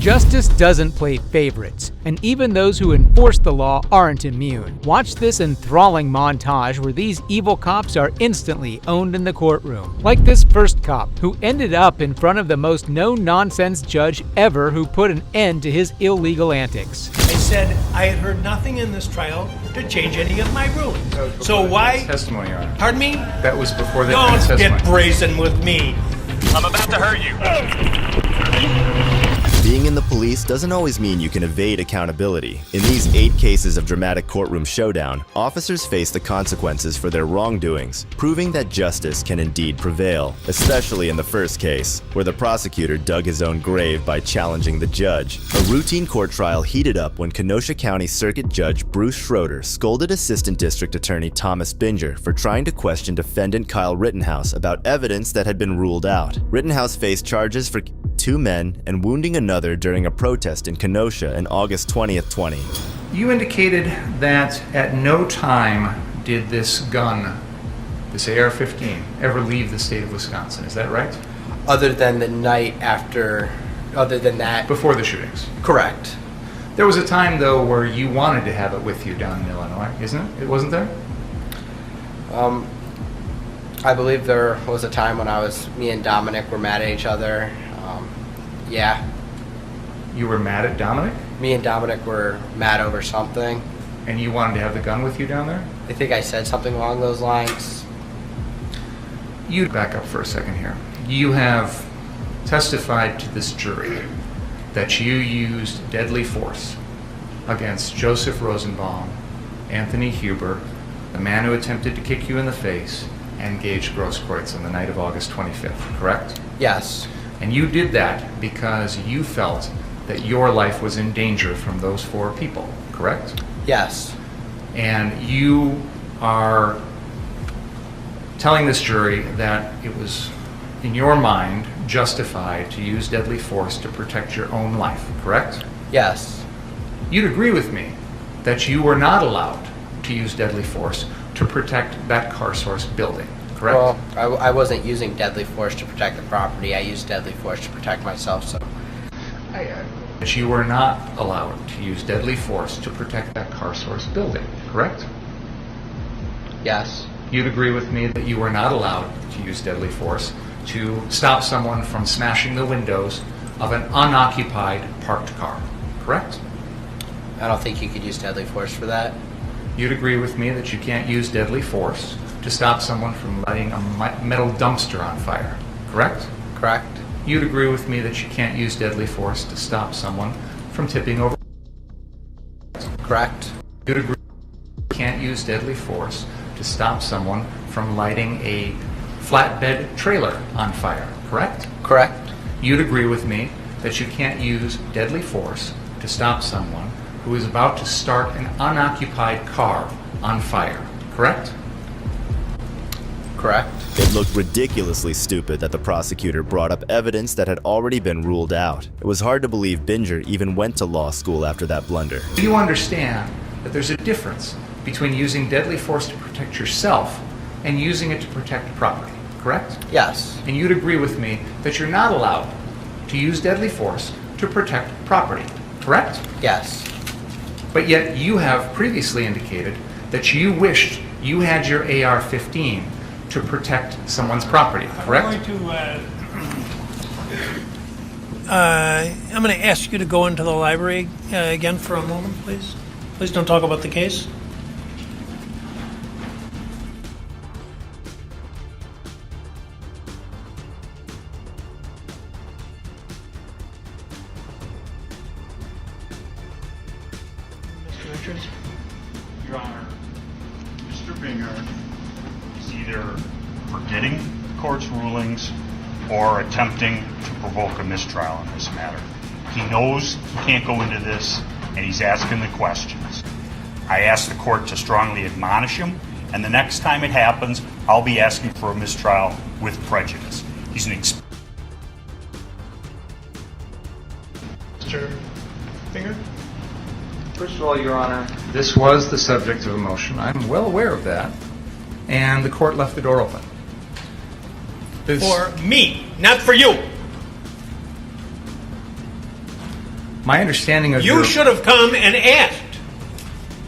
Justice doesn't play favorites, and even those who enforce the law aren't immune. Watch this enthralling montage where these evil cops are instantly owned in the courtroom. Like this first cop, who ended up in front of the most no-nonsense judge ever who put an end to his illegal antics. I said I had heard nothing in this trial to change any of my rulings. So why? Testimony, Your Honor. Pardon me? That was before the Don't testimony. get brazen with me. I'm about to hurt you. Being in the police doesn't always mean you can evade accountability. In these 8 cases of dramatic courtroom showdown, officers face the consequences for their wrongdoings, proving that justice can indeed prevail, especially in the first case, where the prosecutor dug his own grave by challenging the judge. A routine court trial heated up when Kenosha County Circuit Judge Bruce Schroeder scolded Assistant District Attorney Thomas Binger for trying to question defendant Kyle Rittenhouse about evidence that had been ruled out. Rittenhouse faced charges for 2 men and wounding another during a protest in Kenosha in August 20th, 20. You indicated that at no time did this gun, this AR-15, ever leave the state of Wisconsin. Is that right? Other than the night after, other than that? Before the shootings. Correct. There was a time, though, where you wanted to have it with you down in Illinois, isn't it? It wasn't there? I believe there was a time when me and Dominic were mad at each other. Yeah. You were mad at Dominic? Me and Dominic were mad over something. And you wanted to have the gun with you down there? I think I said something along those lines. You back up for a second here. You have testified to this jury that you used deadly force against Joseph Rosenbaum, Anthony Huber, the man who attempted to kick you in the face, and Gage Grosskreutz on the night of August 25th, correct? Yes. And you did that because you felt that your life was in danger from those 4 people, correct? Yes. And you are telling this jury that it was, in your mind, justified to use deadly force to protect your own life, correct? Yes. You'd agree with me that you were not allowed to use deadly force to protect that CarSource building, correct? Well, I wasn't using deadly force to protect the property. I used deadly force to protect myself, so. That you were not allowed to use deadly force to protect that CarSource building, correct? Yes. You'd agree with me that you were not allowed to use deadly force to stop someone from smashing the windows of an unoccupied parked car, correct? I don't think you could use deadly force for that. You'd agree with me that you can't use deadly force to stop someone from lighting a metal dumpster on fire, correct? Correct. You'd agree with me that you can't use deadly force to stop someone from tipping over. Correct. You'd agree you can't use deadly force to stop someone from lighting a flatbed trailer on fire, correct? Correct. You'd agree with me that you can't use deadly force to stop someone who is about to start an unoccupied car on fire, correct? Correct. It looked ridiculously stupid that the prosecutor brought up evidence that had already been ruled out. It was hard to believe Binger even went to law school after that blunder. Do you understand that there's a difference between using deadly force to protect yourself and using it to protect property, correct? Yes. And you'd agree with me that you're not allowed to use deadly force to protect property, correct? Yes. But yet you have previously indicated that you wished you had your AR-15 to protect someone's property, correct? I'm going to ask you to go into the library again for a moment, please. Please don't talk about the case. Mr. Richards? Your Honor, Mr. Binger is either forgetting the court's rulings or attempting to provoke a mistrial in this matter. He knows he can't go into this, and he's asking the questions. I asked the court to strongly admonish him, and the next time it happens, I'll be asking for a mistrial with prejudice. He's an Mr. Binger? First of all, Your Honor, this was the subject of a motion. I'm well aware of that. And the court left the door open. For me, not for you. My understanding of You should have come and asked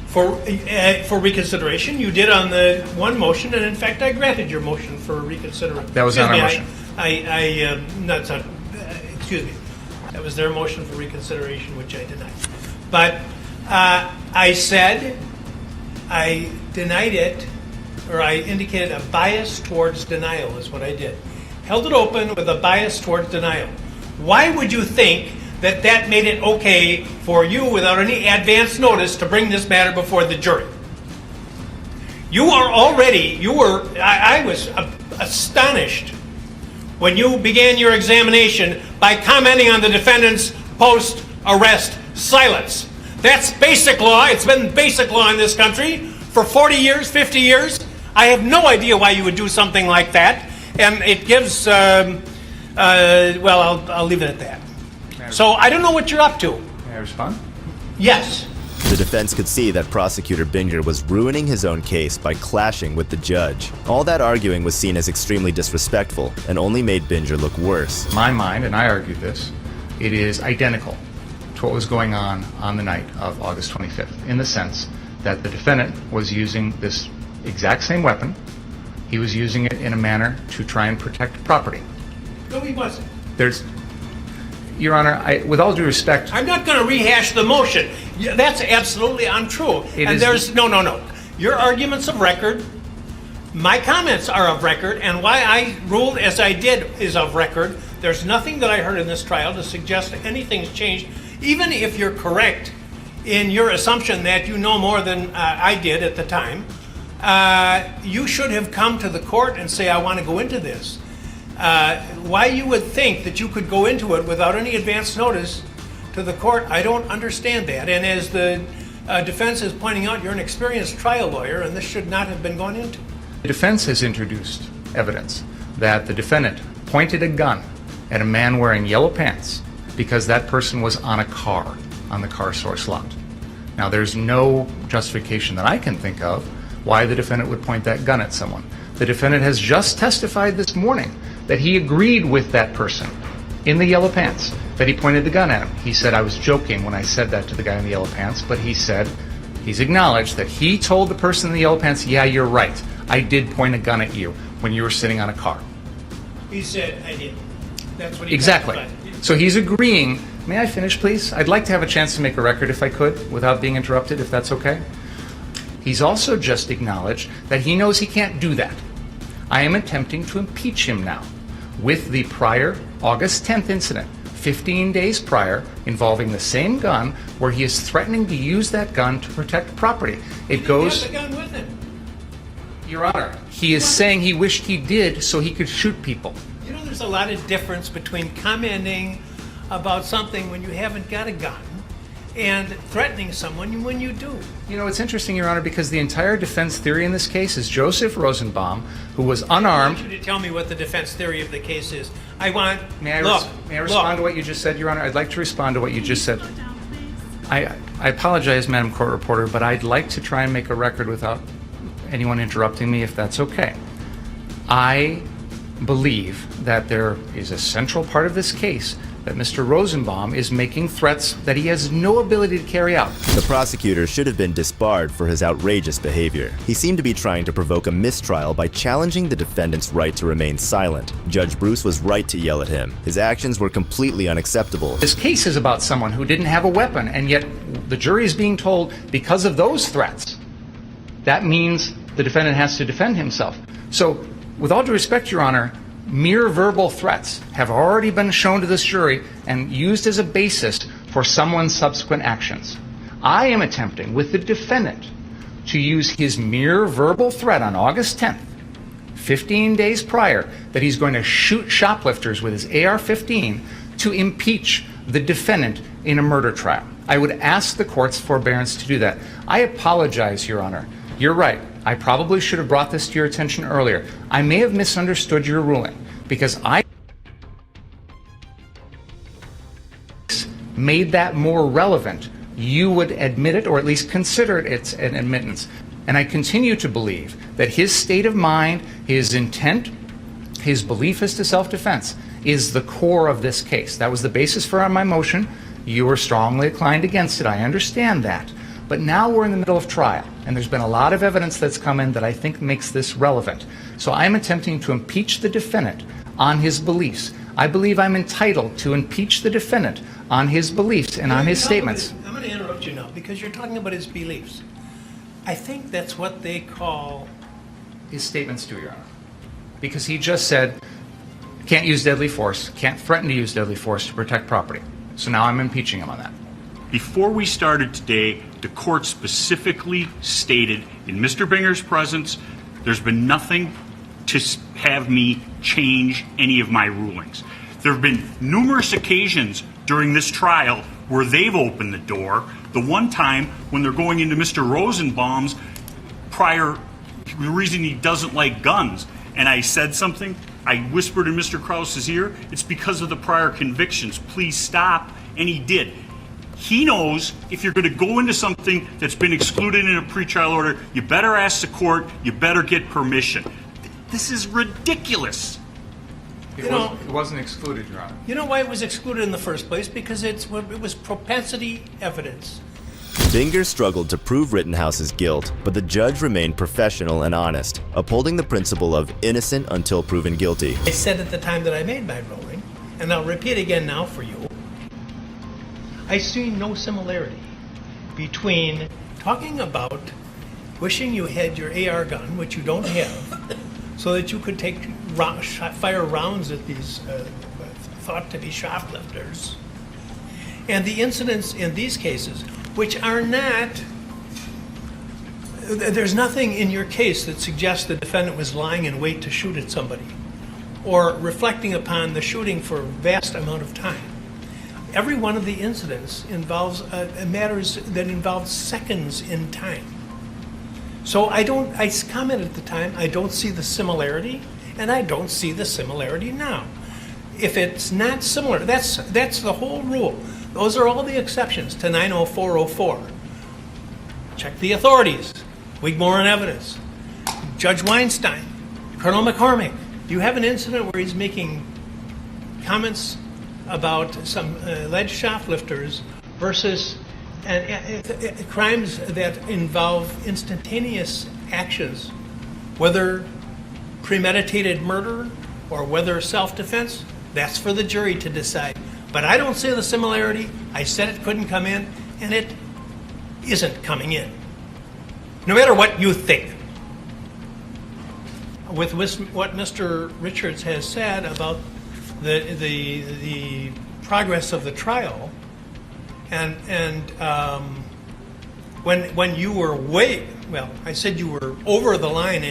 for reconsideration. You did on the one motion, and in fact, I granted your motion for reconsideration. That was not our motion. Excuse me. That was their motion for reconsideration, which I denied. But I said I denied it, or I indicated a bias towards denial is what I did. Held it open with a bias towards denial. Why would you think that made it okay for you, without any advance notice, to bring this matter before the jury? I was astonished when you began your examination by commenting on the defendant's post-arrest silence. That's basic law. It's been basic law in this country for 40 years, 50 years. I have no idea why you would do something like that. And it gives, I'll leave it at that. So I don't know what you're up to. May I respond? Yes. The defense could see that Prosecutor Binger was ruining his own case by clashing with the judge. All that arguing was seen as extremely disrespectful and only made Binger look worse. In my mind, and I argued this, it is identical to what was going on the night of August 25th, in the sense that the defendant was using this exact same weapon. He was using it in a manner to try and protect property. No, he wasn't. Your Honor, with all due respect... I'm not going to rehash the motion. That's absolutely untrue. No. Your argument's of record. My comments are of record, and why I ruled as I did is of record. There's nothing that I heard in this trial to suggest anything's changed. Even if you're correct in your assumption that you know more than I did at the time, you should have come to the court and say, I want to go into this. Why you would think that you could go into it without any advance notice to the court, I don't understand that. And as the defense is pointing out, you're an experienced trial lawyer, and this should not have been gone into. The defense has introduced evidence that the defendant pointed a gun at a man wearing yellow pants because that person was on a car on the car source lot. Now, there's no justification that I can think of why the defendant would point that gun at someone. The defendant has just testified this morning that he agreed with that person in the yellow pants, that he pointed the gun at him. He said, I was joking when I said that to the guy in the yellow pants, but he's acknowledged that he told the person in the yellow pants, yeah, you're right. I did point a gun at you when you were sitting on a car. He said, I did. That's what he Exactly. testified. So he's agreeing. May I finish, please? I'd like to have a chance to make a record if I could, without being interrupted, if that's okay. He's also just acknowledged that he knows he can't do that. I am attempting to impeach him now with the prior August 10th incident, 15 days prior, involving the same gun, where he is threatening to use that gun to protect property. It goes... He had the gun with him. Your Honor, he is saying he wished he did so he could shoot people. You know, there's a lot of difference between commenting about something when you haven't got a gun and threatening someone when you do. You know, it's interesting, Your Honor, because the entire defense theory in this case is Joseph Rosenbaum, who was unarmed. I want you to tell me what the defense theory of the case is. May I respond to what you just said, Your Honor? I'd like to respond to what you just said. I apologize, Madam Court Reporter, but I'd like to try and make a record without anyone interrupting me, if that's okay. I believe that there is a central part of this case that Mr. Rosenbaum is making threats that he has no ability to carry out. The prosecutor should have been disbarred for his outrageous behavior. He seemed to be trying to provoke a mistrial by challenging the defendant's right to remain silent. Judge Bruce was right to yell at him. His actions were completely unacceptable. This case is about someone who didn't have a weapon, and yet the jury is being told because of those threats, that means the defendant has to defend himself. So, with all due respect, Your Honor, mere verbal threats have already been shown to this jury and used as a basis for someone's subsequent actions. I am attempting with the defendant to use his mere verbal threat on August 10th, 15 days prior, that he's going to shoot shoplifters with his AR-15 to impeach the defendant in a murder trial. I would ask the court's forbearance to do that. I apologize, Your Honor. You're right. I probably should have brought this to your attention earlier. I may have misunderstood your ruling because I made that more relevant. You would admit it, or at least consider it an admittance. And I continue to believe that his state of mind, his intent, his belief as to self-defense is the core of this case. That was the basis for my motion, You were strongly inclined against it. I understand that. But now we're in the middle of trial, and there's been a lot of evidence that's come in that I think makes this relevant. So I'm attempting to impeach the defendant on his beliefs. I believe I'm entitled to impeach the defendant on his beliefs and on his statements. I'm going to interrupt you now because you're talking about his beliefs. I think that's what they call... His statements do, Your Honor. Because he just said, can't use deadly force, can't threaten to use deadly force to protect property. So now I'm impeaching him on that. Before we started today, the court specifically stated in Mr. Binger's presence, there's been nothing to have me change any of my rulings. There have been numerous occasions during this trial where they've opened the door. The one time when they're going into Mr. Rosenbaum's prior, the reason he doesn't like guns, and I said something, I whispered in Mr. Krause's ear, it's because of the prior convictions. Please stop, and he did. He knows if you're going to go into something that's been excluded in a pretrial order, you better ask the court, you better get permission. This is ridiculous. It wasn't excluded, Your Honor. You know why it was excluded in the first place? Because it was propensity evidence. Binger struggled to prove Rittenhouse's guilt, but the judge remained professional and honest, upholding the principle of innocent until proven guilty. I said at the time that I made my ruling, and I'll repeat again now for you, I see no similarity between talking about wishing you had your AR gun, which you don't have, so that you could fire rounds at these thought to be shoplifters, and the incidents in these cases, which are not, there's nothing in your case that suggests the defendant was lying in wait to shoot at somebody or reflecting upon the shooting for a vast amount of time. Every one of the incidents involves matters that involve seconds in time. So I commented at the time, I don't see the similarity, and I don't see the similarity now. If it's not similar, that's the whole rule. Those are all the exceptions to 90404. Check the authorities. Wigmore and evidence. Judge Weinstein. Colonel McCormick. You have an incident where he's making comments about some alleged shoplifters versus crimes that involve instantaneous actions, whether premeditated murder or whether self-defense. That's for the jury to decide. But I don't see the similarity. I said it couldn't come in, and it isn't coming in. No matter what you think. With what Mr. Richards has said about the progress of the trial, and when you were I said you were over the line,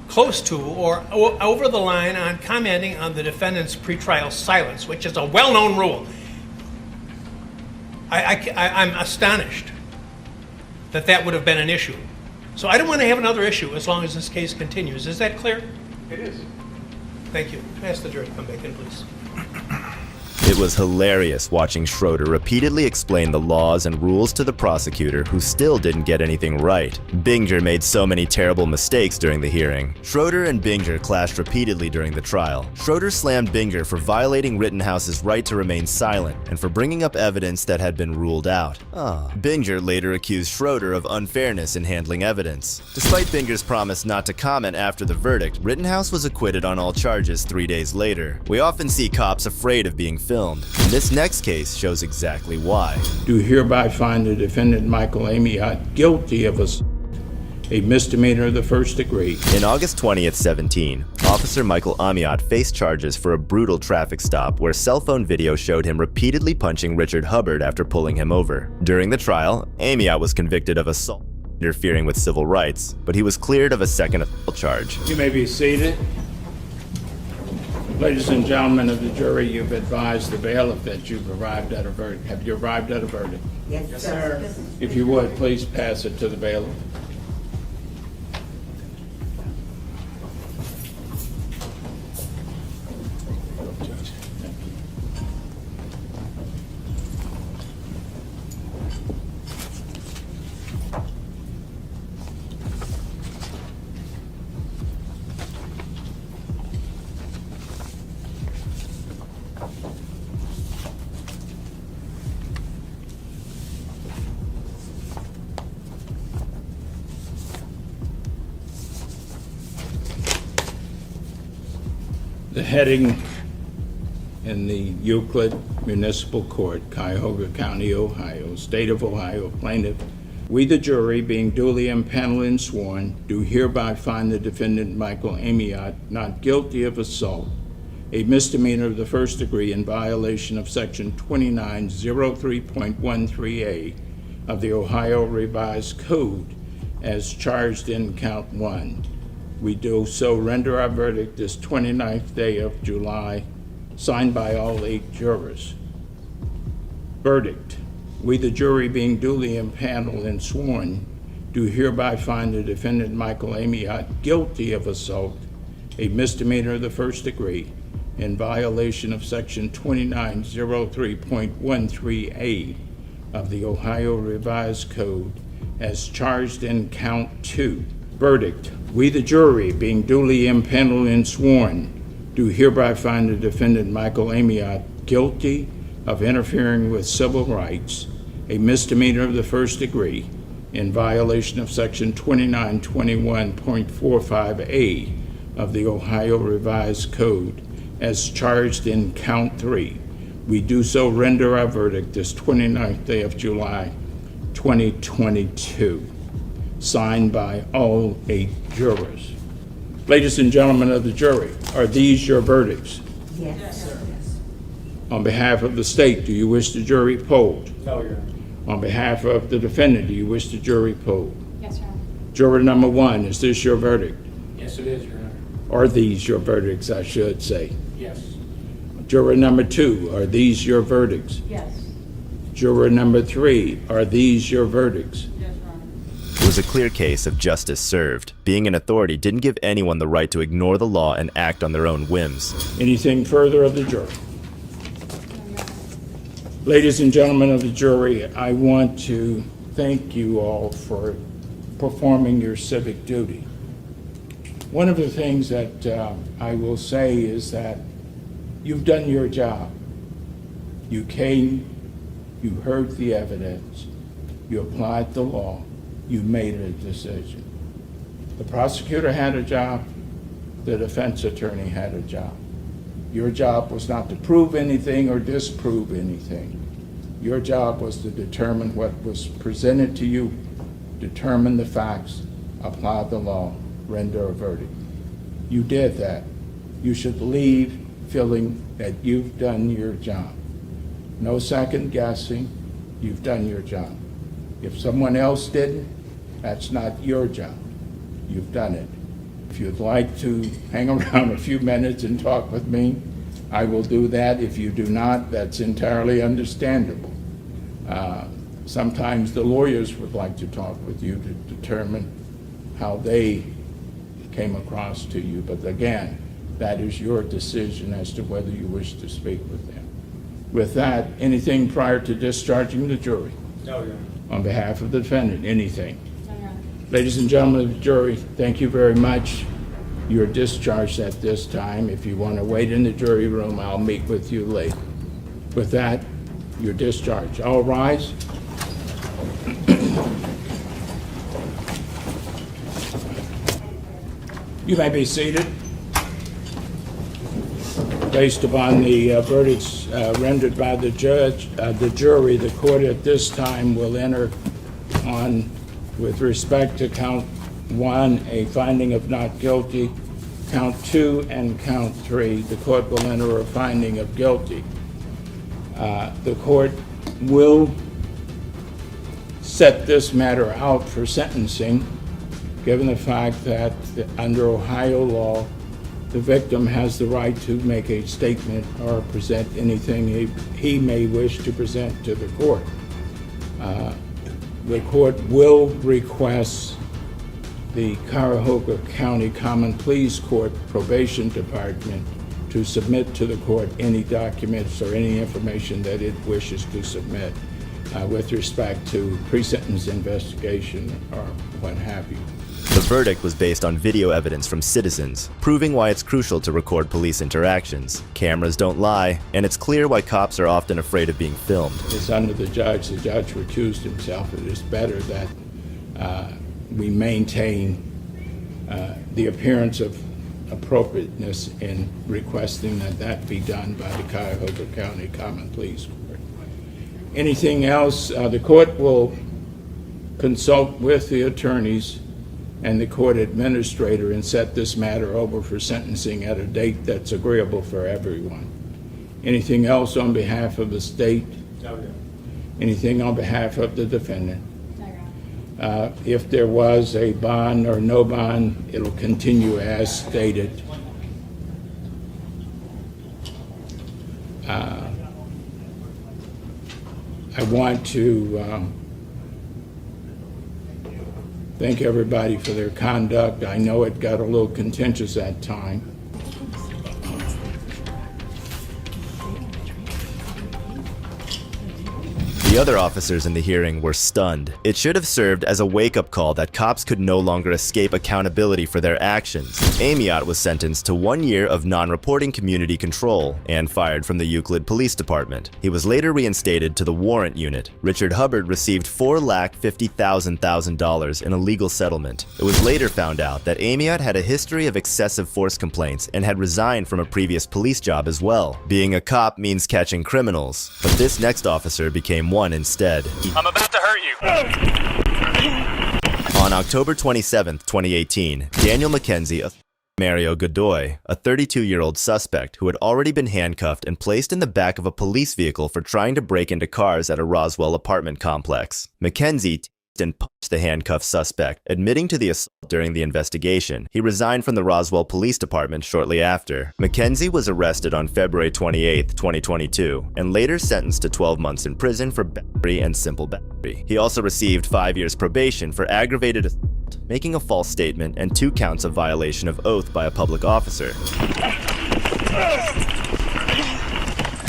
close to or over the line on commenting on the defendant's pretrial silence, which is a well-known rule. I'm astonished that would have been an issue. So I don't want to have another issue as long as this case continues. Is that clear? It is. Thank you. Ask the jury to come back in, please. It was hilarious watching Schroeder repeatedly explain the laws and rules to the prosecutor, who still didn't get anything right. Binger made so many terrible mistakes during the hearing. Schroeder and Binger clashed repeatedly during the trial. Schroeder slammed Binger for violating Rittenhouse's right to remain silent and for bringing up evidence that had been ruled out. Binger later accused Schroeder of unfairness in handling evidence. Despite Binger's promise not to comment after the verdict, Rittenhouse was acquitted on all charges 3 days later. We often see cops afraid of being filmed. This next case shows exactly why. Do hereby find the defendant Michael Amot guilty of a misdemeanor of the first degree. In August 20th, 17, Officer Michael Amot faced charges for a brutal traffic stop where cell phone video showed him repeatedly punching Richard Hubbard after pulling him over. During the trial, Amot was convicted of assault, interfering with civil rights, but he was cleared of a second assault charge. You may be seated. Ladies and gentlemen of the jury, you've advised the bailiff that you've arrived at a verdict. Have you arrived at a verdict? Yes, sir. If you would, please pass it to the bailiff. The heading in the Euclid Municipal Court, Cuyahoga County, Ohio, State of Ohio, plaintiff. We, the jury, being duly impaneled and sworn, do hereby find the defendant Michael Amot not guilty of assault, a misdemeanor of the first degree in violation of Section 2903.13A of the Ohio Revised Code as charged in Count 1. We do so render our verdict this 29th day of July, signed by all 8 jurors. Verdict. We, the jury, being duly impaneled and sworn, do hereby find the defendant Michael Amot guilty of assault, a misdemeanor of the first degree, in violation of Section 2903.13A of the Ohio Revised Code as charged in Count 2. Verdict. We, the jury, being duly impaneled and sworn, do hereby find the defendant Michael Amot guilty of interfering with civil rights, a misdemeanor of the first degree, in violation of Section 2921.45A of the Ohio Revised Code, as charged in Count 3. We do so render our verdict this 29th day of July, 2022. Signed by all 8 jurors. Ladies and gentlemen of the jury, are these your verdicts? Yes. On behalf of the state, do you wish the jury polled? No, Your Honor. On behalf of the defendant, do you wish the jury polled? Yes, Your Honor. Juror number 1, is this your verdict? Yes, it is, Your Honor. Are these your verdicts, I should say? Yes. Juror number 2, are these your verdicts? Yes. Juror number 3, are these your verdicts? Yes, Your Honor. It was a clear case of justice served. Being an authority didn't give anyone the right to ignore the law and act on their own whims. Anything further of the jury? Ladies and gentlemen of the jury, I want to thank you all for performing your civic duty. One of the things that I will say is that you've done your job. You came, you heard the evidence, you applied the law, you made a decision. The prosecutor had a job, the defense attorney had a job. Your job was not to prove anything or disprove anything. Your job was to determine what was presented to you, determine the facts, apply the law, render a verdict. You did that. You should leave feeling that you've done your job. No second guessing, you've done your job. If someone else didn't, that's not your job. You've done it. If you'd like to hang around a few minutes and talk with me, I will do that. If you do not, that's entirely understandable. Sometimes the lawyers would like to talk with you to determine how they came across to you. But again, that is your decision as to whether you wish to speak with them. With that, anything prior to discharging the jury? No, Your Honor. On behalf of the defendant, anything? No, Your Honor. Ladies and gentlemen of the jury, thank you very much. You're discharged at this time. If you want to wait in the jury room, I'll meet with you later. With that, you're discharged. All rise. You may be seated. Based upon the verdicts rendered by the judge, the jury, the court at this time will enter on, with respect to count 1, a finding of not guilty, count 2 and count 3, the court will enter a finding of guilty. The court will set this matter out for sentencing, given the fact that under Ohio law, the victim has the right to make a statement or present anything he may wish to present to the court. The court will request the Cuyahoga County Common Pleas Court Probation Department to submit to the court any documents or any information that it wishes to submit with respect to pre-sentence investigation or what have you. The verdict was based on video evidence from citizens, proving why it's crucial to record police interactions. Cameras don't lie, and it's clear why cops are often afraid of being filmed. It's under the judge. The judge recused himself. It is better that we maintain the appearance of appropriateness in requesting that that be done by the Cuyahoga County Common Pleas Court. Anything else, the court will consult with the attorneys and the court administrator and set this matter over for sentencing at a date that's agreeable for everyone. Anything else on behalf of the state? No. Anything on behalf of the defendant? If there was a bond or no bond, it'll continue as stated. I want to thank everybody for their conduct. I know it got a little contentious at times. The other officers in the hearing were stunned. It should have served as a wake-up call that cops could no longer escape accountability for their actions. Amot was sentenced to 1 year of non-reporting community control and fired from the Euclid Police Department. He was later reinstated to the warrant unit. Richard Hubbard received $450,000 in a legal settlement. It was later found out that Amot had a history of excessive force complaints and had resigned from a previous police job as well. Being a cop means catching criminals, but this next officer became one instead. I'm about to hurt you. On October 27, 2018, Daniel Mckenzie, Mario Godoy, a 32-year-old suspect who had already been handcuffed and placed in the back of a police vehicle for trying to break into cars at a Roswell apartment complex. Mckenzie teased and punched the handcuffed suspect, admitting to the assault during the investigation. He resigned from the Roswell Police Department shortly after. Mckenzie was arrested on February 28, 2022, and later sentenced to 12 months in prison for battery and simple battery. He also received 5 years probation for aggravated assault, making a false statement, and 2 counts of violation of oath by a public officer.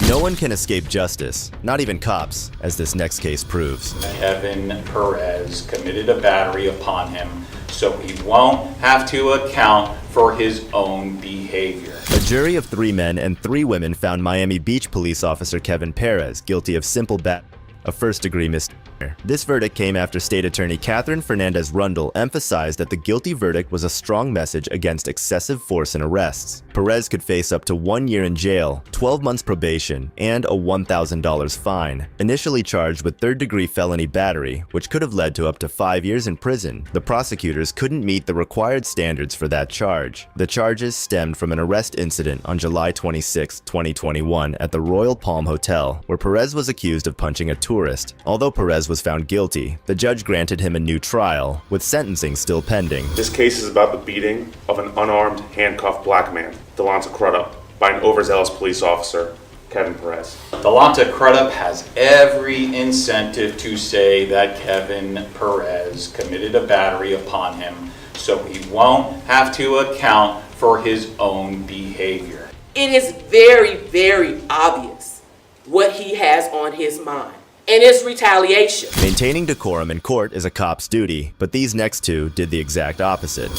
No one can escape justice, not even cops, as this next case proves. Kevin Perez committed a battery upon him, so he won't have to account for his own behavior. A jury of 3 men and 3 women found Miami Beach police officer Kevin Perez guilty of simple battery, a first-degree misdemeanor. This verdict came after State Attorney Catherine Fernandez-Rundle emphasized that the guilty verdict was a strong message against excessive force in arrests. Perez could face up to 1 year in jail, 12 months probation, and a $1,000 fine. Initially charged with third-degree felony battery, which could have led to up to 5 years in prison, the prosecutors couldn't meet the required standards for that charge. The charges stemmed from an arrest incident on July 26, 2021 at the Royal Palm Hotel, where Perez was accused of punching a tourist. Although Perez was found guilty, the judge granted him a new trial, with sentencing still pending. This case is about the beating of an unarmed, handcuffed black man, Delonta Crudup, by an overzealous police officer, Kevin Perez. Delonta Crudup has every incentive to say that Kevin Perez committed a battery upon him, so he won't have to account for his own behavior. It is very, very obvious what he has on his mind. And it's retaliation. Maintaining decorum in court is a cop's duty, but these next 2 did the exact opposite.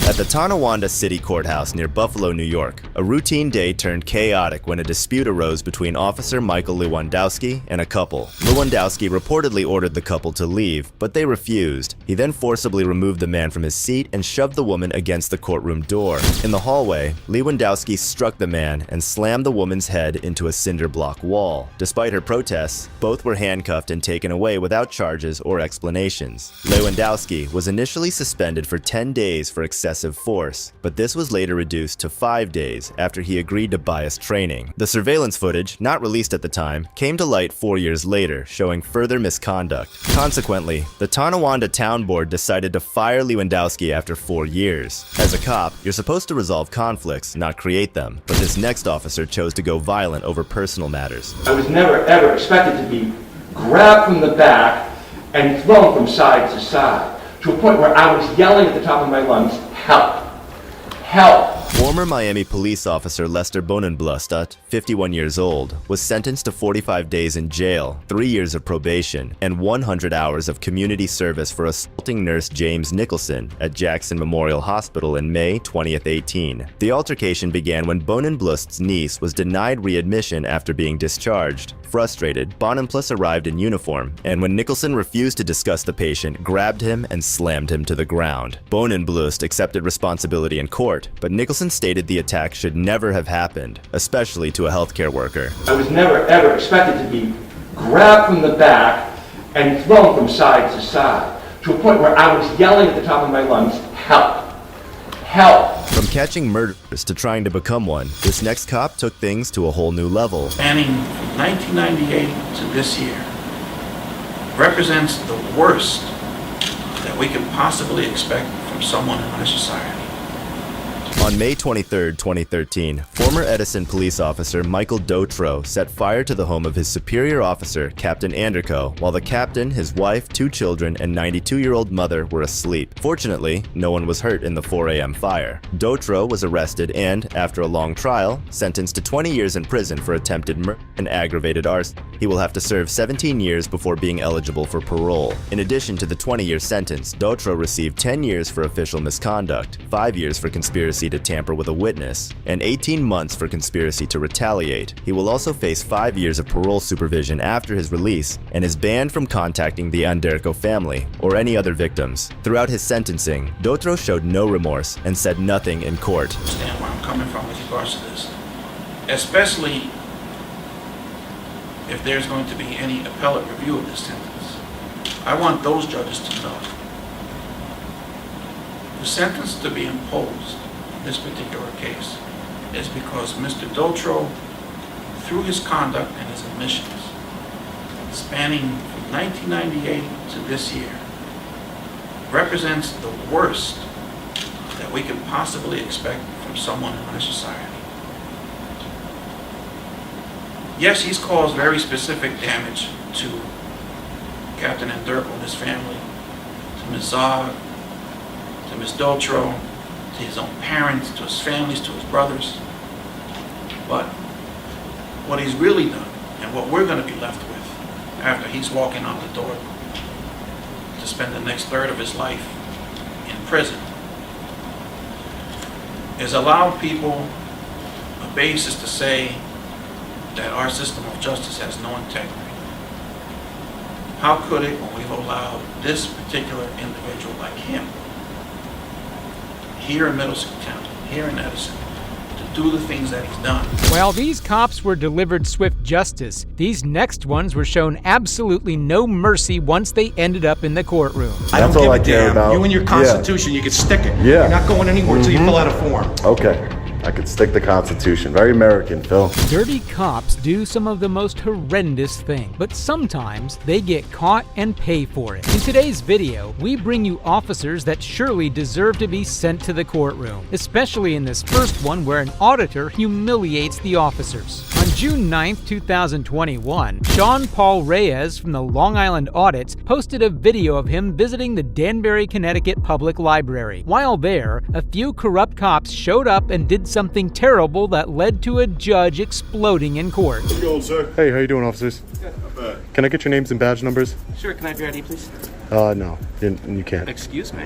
At the Tonawanda City Courthouse near Buffalo, New York, a routine day turned chaotic when a dispute arose between Officer Michael Lewandowski and a couple. Lewandowski reportedly ordered the couple to leave, but they refused. He then forcibly removed the man from his seat and shoved the woman against the courtroom door. In the hallway, Lewandowski struck the man and slammed the woman's head into a cinder block wall. Despite her protests, both were handcuffed and taken away without charges or explanations. Lewandowski was initially suspended for 10 days for excessive force, but this was later reduced to 5 days after he agreed to bias training. The surveillance footage, not released at the time, came to light 4 years later, showing further misconduct. Consequently, the Tonawanda Town Board decided to fire Lewandowski after 4 years. As a cop, you're supposed to resolve conflicts, not create them, but this next officer chose to go violent over personal matters. I was never ever expected to be grabbed from the back and thrown from side to side, to a point where I was yelling at the top of my lungs, help, help. Former Miami police officer Lester Bonenblust, 51 years old, was sentenced to 45 days in jail, 3 years of probation, and 100 hours of community service for assaulting nurse James Nicholson at Jackson Memorial Hospital in May 2018. The altercation began when Bonenblust's niece was denied readmission after being discharged. Frustrated, Bonenblust arrived in uniform, and when Nicholson refused to discuss the patient, grabbed him and slammed him to the ground. Bonenblust accepted responsibility in court, but Nicholson stated the attack should never have happened, especially to a healthcare worker. I was never ever expected to be grabbed from the back and thrown from side to side, to a point where I was yelling at the top of my lungs, help, help. From catching murderers to trying to become one, this next cop took things to a whole new level. Spanning from 1998 to this year represents the worst that we can possibly expect from someone in our society. On May 23, 2013, former Edison police officer Michael Dotro set fire to the home of his superior officer, Captain Anderco, while the captain, his wife, 2 children, and 92-year-old mother were asleep. Fortunately, no one was hurt in the 4 a.m. fire. Dotro was arrested and, after a long trial, sentenced to 20 years in prison for attempted murder and aggravated arson. He will have to serve 17 years before being eligible for parole. In addition to the 20-year sentence, Dotro received 10 years for official misconduct, 5 years for conspiracy to tamper with a witness, and 18 months for conspiracy to retaliate. He will also face 5 years of parole supervision after his release and is banned from contacting the Anderco family or any other victims. Throughout his sentencing, Dotro showed no remorse and said nothing in court. Understand where I'm coming from with regards to this, especially if there's going to be any appellate review of this sentence. I want those judges to know the sentence to be imposed in this particular case is because Mr. Dotro, through his conduct and his admissions, spanning from 1998 to this year, represents the worst that we could possibly expect from someone in our society. Yes, he's caused very specific damage to Captain Anderco and his family, to Ms. Zog, to Ms. Dotro, to his own parents, to his families, to his brothers. But what he's really done, and what we're going to be left with after he's walking out the door to spend the next third of his life in prison, is allow people a basis to say that our system of justice has no integrity. How could it when we've allowed this particular individual like him, here in Middlesex County, here in Edison, to do the things that he's done? While these cops were delivered swift justice, these next ones were shown absolutely no mercy once they ended up in the courtroom. I don't give a damn. You and your Constitution, you can stick it. Yeah. You're not going anywhere until you fill out a form. Okay. I could stick the Constitution. Very American, Phil. Dirty cops do some of the most horrendous things, but sometimes they get caught and pay for it. In today's video, we bring you officers that surely deserve to be sent to the courtroom, especially in this first one where an auditor humiliates the officers. On June 9th, 2021, Sean Paul Reyes from the Long Island Audits posted a video of him visiting the Danbury, Connecticut Public Library. While there, a few corrupt cops showed up and did something terrible that led to a judge exploding in court. How's it going, sir? Hey, how you doing, officers? Not bad. Can I get your names and badge numbers? Sure, can I have your ID, please? No, you can't. Excuse me?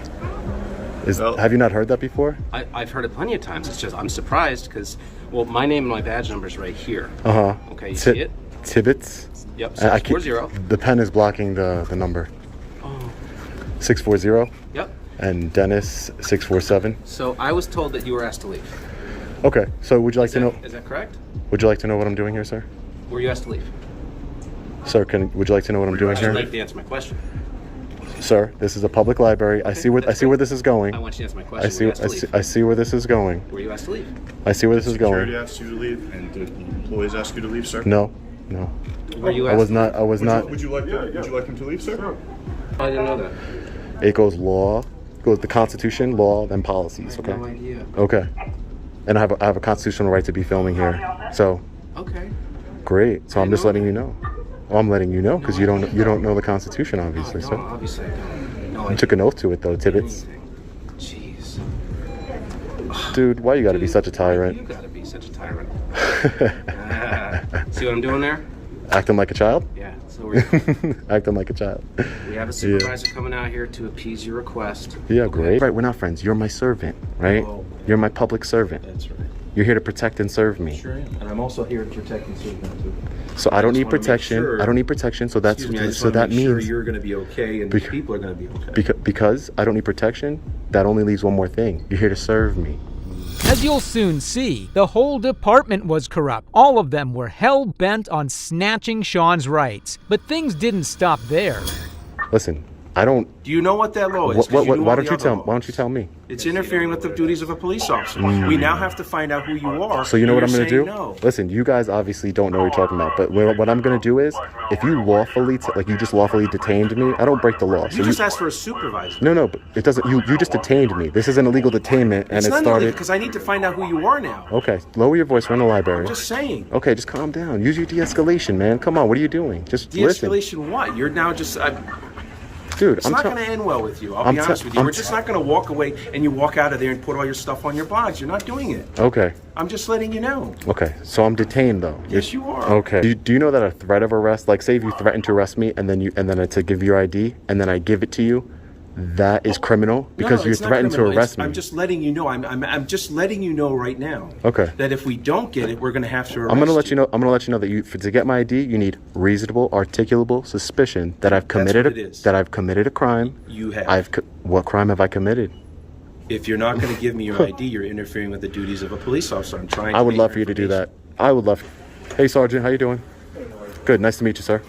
Have you not heard that before? I've heard it plenty of times. It's just, I'm surprised because, well, my name and my badge number is right here. Uh-huh. Okay, you see it? Tibbetts? Yep, 640. The pen is blocking the number. Oh. 640? Yep. And Dennis, 647. So I was told that you were asked to leave. Okay, so would you like to know? Is that correct? Would you like to know what I'm doing here, sir? Were you asked to leave? Sir, would you like to know what I'm doing here? I'd like to answer my question. Sir, this is a public library. I see where this is going. I want you to answer my question. I see where this is going. Were you asked to leave? I see where this is going. Security asked you to leave, and the employees asked you to leave, sir? No. Were you I was not. Would you like him to leave, sir? I didn't know that. It goes the Constitution, law, then policies. Okay. No idea. Okay. And I have a constitutional right to be filming here. So. Okay. Great. So I'm just letting you know. Well, I'm letting you know because you don't know the Constitution, obviously. No, obviously I don't. No, you took an oath to it, though, Tibbetts. Jeez. Dude, why you gotta be such a You tyrant? gotta be such a tyrant. See what I'm doing there? Acting like a child? Yeah, so we're Acting like a child. we have a supervisor coming out here to appease your request. Yeah, great. Right, we're not friends. You're my servant, right? Oh. You're my public servant. That's right. You're here to protect and serve me. Sure am. And I'm also here to protect and serve them too. So I don't need just wanna make protection. sure- I don't need protection. So that's Excuse me, I just so wanna that make sure means you're going to be okay and Bec- people are going to be okay. because I don't need protection. That only leaves one more thing. You're here to serve me. As you'll soon see, the whole department was corrupt. All of them were hell-bent on snatching Sean's rights. But things didn't stop there. Listen, I don't. Do you know what that law is? 'Cause Why knew all don't the you other tell? laws. Why don't you tell me? It's interfering with the duties of a police officer. We now have to find out who you are. So you know what I'm You're gonna do? saying no. Listen, you guys obviously don't know what you're talking about. But what I'm gonna do is, if you lawfully, you just lawfully detained me, I don't break the law. So You just asked for a supervisor. No, but it doesn't. You just detained me. This is an illegal detainment, and It's it not started. because I need to find out who you are now. Okay, lower your voice. We're in the library. I'm just saying. Okay, just calm down. Use your de-escalation, man. Come on, what are you doing? Just listen. De-escalation what? You're now just... Dude, it's I'm not tell- going to end well with you. I'll I'm be te- honest with you. I'm We're te- just not going to walk away and you walk out of there and put all your stuff on your box. You're not doing it. Okay. I'm just letting you know. Okay, so I'm detained though. Yes, you are. Okay. Do you know that a threat of arrest, like say if you threaten to arrest me and then to give your ID and then I give it to you, that is criminal because you it's not threatened to criminal. arrest me. I'm just letting you know. I'm just letting you know right now. Okay. That if we don't get it, we're going to have to arrest I'm gonna let you know. I'm gonna let you know that to get my ID, you need reasonable, articulable suspicion that I've committed what it is. a crime. You have. What crime have I committed? If you're not going to give me your ID, you're interfering with the duties of a police officer. I'm trying. I would love for you to do that. I would love. Hey, Sergeant, how you doing? Good. Nice to meet you, sir.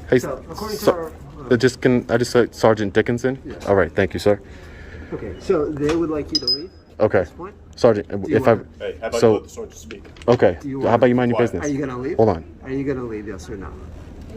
Hey, according to our- I just say Sergeant Dickinson? Yes. All right, thank you, sir. Okay, so they would like you to leave? Okay. At this point? Sergeant, you if I want- Hey, how about you so let the sergeant speak? okay, Do you how want- about you mind your business? Are you gonna leave? Hold on. Are you gonna leave, yes or no?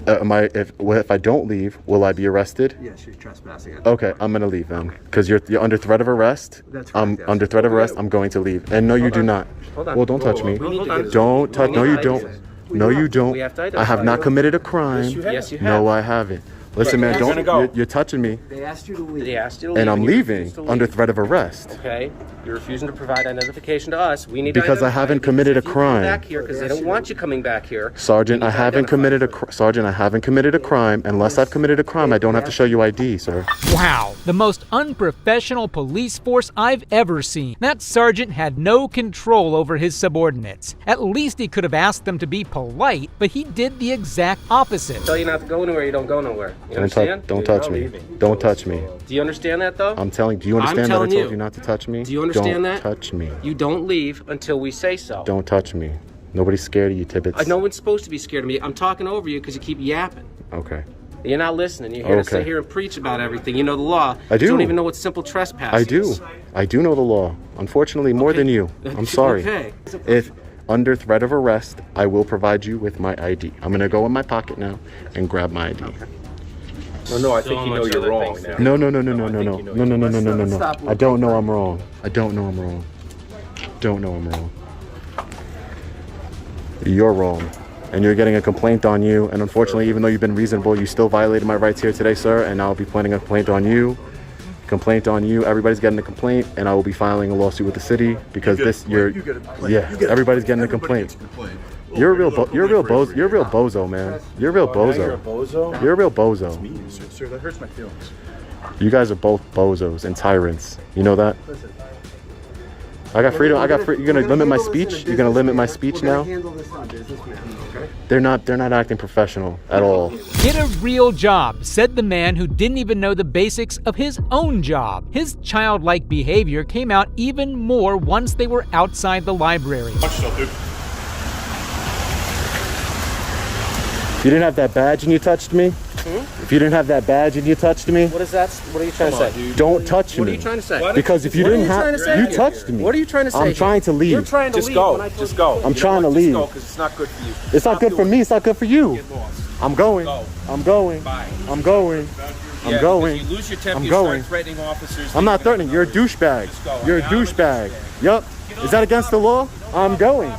If I don't leave, will I be arrested? Yes, you're trespassing. Okay, I'm gonna leave then, because you're under threat of arrest. That's I'm correct, yes. under threat of arrest. I'm going to leave. And no, you do not. Hold on. Well, don't touch me. We need to get- Don't touch. No, you We don't. have to- No, you don't. We have to I have identify not you. committed a crime. Yes, you have. Yes, you No, have. I haven't. Listen, man, You're don't. gonna go. You're touching me, They asked you to leave. They asked you to leave. and I'm you leaving refused to under leave. threat of arrest. Okay, you're refusing to provide identification to us. We need to Because I identify haven't you committed a because if you come crime. back here because they don't want you coming back here. Sergeant, I haven't committed Sergeant, I haven't committed a crime. Unless I've committed a crime, I don't have to show you ID, sir. Wow, the most unprofessional police force I've ever seen. That sergeant had no control over his subordinates. At least he could have asked them to be polite, but he did the exact opposite. Tell you not to go anywhere, you don't go nowhere. You Don't understand? don't touch me. Don't touch me. Do you understand that though? I'm telling. Do you understand that I telling told you. you not to touch me? Do you understand don't that? Touch me. You don't leave until we say so. Don't touch me. Nobody's scared of you, Tibbets. No one's supposed to be scared of me. I'm talking over you because you keep yapping. Okay. You're not listening. You're here to sit Okay. here and preach about everything. You know the law. I do. You don't even know what simple trespass I is. do. I do know the law. Unfortunately, more than you. I'm sorry. Okay. If under threat of arrest, I will provide you with my ID. I'm gonna go in my pocket now and grab my ID. No, I think you know you're wrong now. No. I don't know I'm wrong. I don't know I'm wrong. Don't know I'm wrong. You're wrong. And you're getting a complaint on you. And unfortunately, even though you've been reasonable, you still violated my rights here today, sir. And I'll be planning a complaint on you. Everybody's getting a complaint, and I will be filing a lawsuit with the city because everybody's getting a complaint. You're a real bozo. You're a real man. You're a real bozo. You're a bozo? You're a real bozo. That's mean, sir. That hurts my feelings. You guys are both bozos and tyrants. You know that? I got freedom. You're gonna limit my speech. You're gonna limit my speech now. Handle this on business, man. Okay. They're not acting professional at all. Get a real job, said the man who didn't even know the basics of his own job. His childlike behavior came out even more once they were outside the library. Watch yourself, dude. If you didn't have that badge and you touched me, if you didn't have that badge and you touched me, What is that? What are you trying to say? don't touch me. What are you trying to say? Because if you What are didn't you trying have, to say you here? touched me. What are you trying to say? I'm trying to leave. You're trying to Just leave. go. when I told Just you- go. I'm trying to leave. Just go because it's not good for you. It's not good for me. It's not good for you. Get lost. I'm going. Go. I'm going. Bye. I'm going. Yeah, I'm going. because you lose your temper, I'm you going. start threatening officers. I'm not threatening. You're a douchebag. Just go. You're a I'm a douchebag. Yup. Is that against the law? I'm going.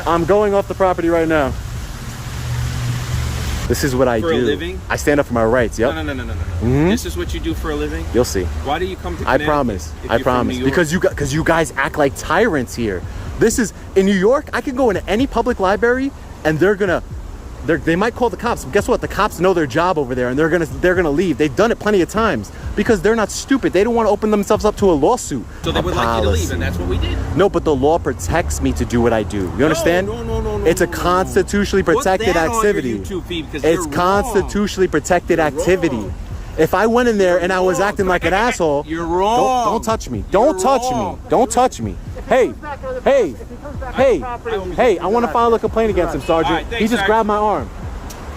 I'm going off the property right now. This is what I For do. a living? I stand up for my rights. Yep. No. Mhm. This is what you do for a living? You'll see. Why do you come to I Connecticut promise. if I you're from promise. New York? Because you guys act like tyrants here. This is in New York. I can go into any public library, and they might call the cops. But guess what? The cops know their job over there, and they're gonna leave. They've done it plenty of times because they're not stupid. They don't want to open themselves up to a lawsuit. So they would like you to leave, and that's what we did. No, but the law protects me to do what I do. You understand? No. It's a constitutionally protected Put that activity. on your YouTube feed because It's you're constitutionally protected activity. If I went in there and I was acting like an asshole, you're wrong. Don't touch me. Don't touch me. Don't touch me. Hey, I want to file a complaint against him, Sergeant. Right, thanks, He just Sergeant. grabbed my arm.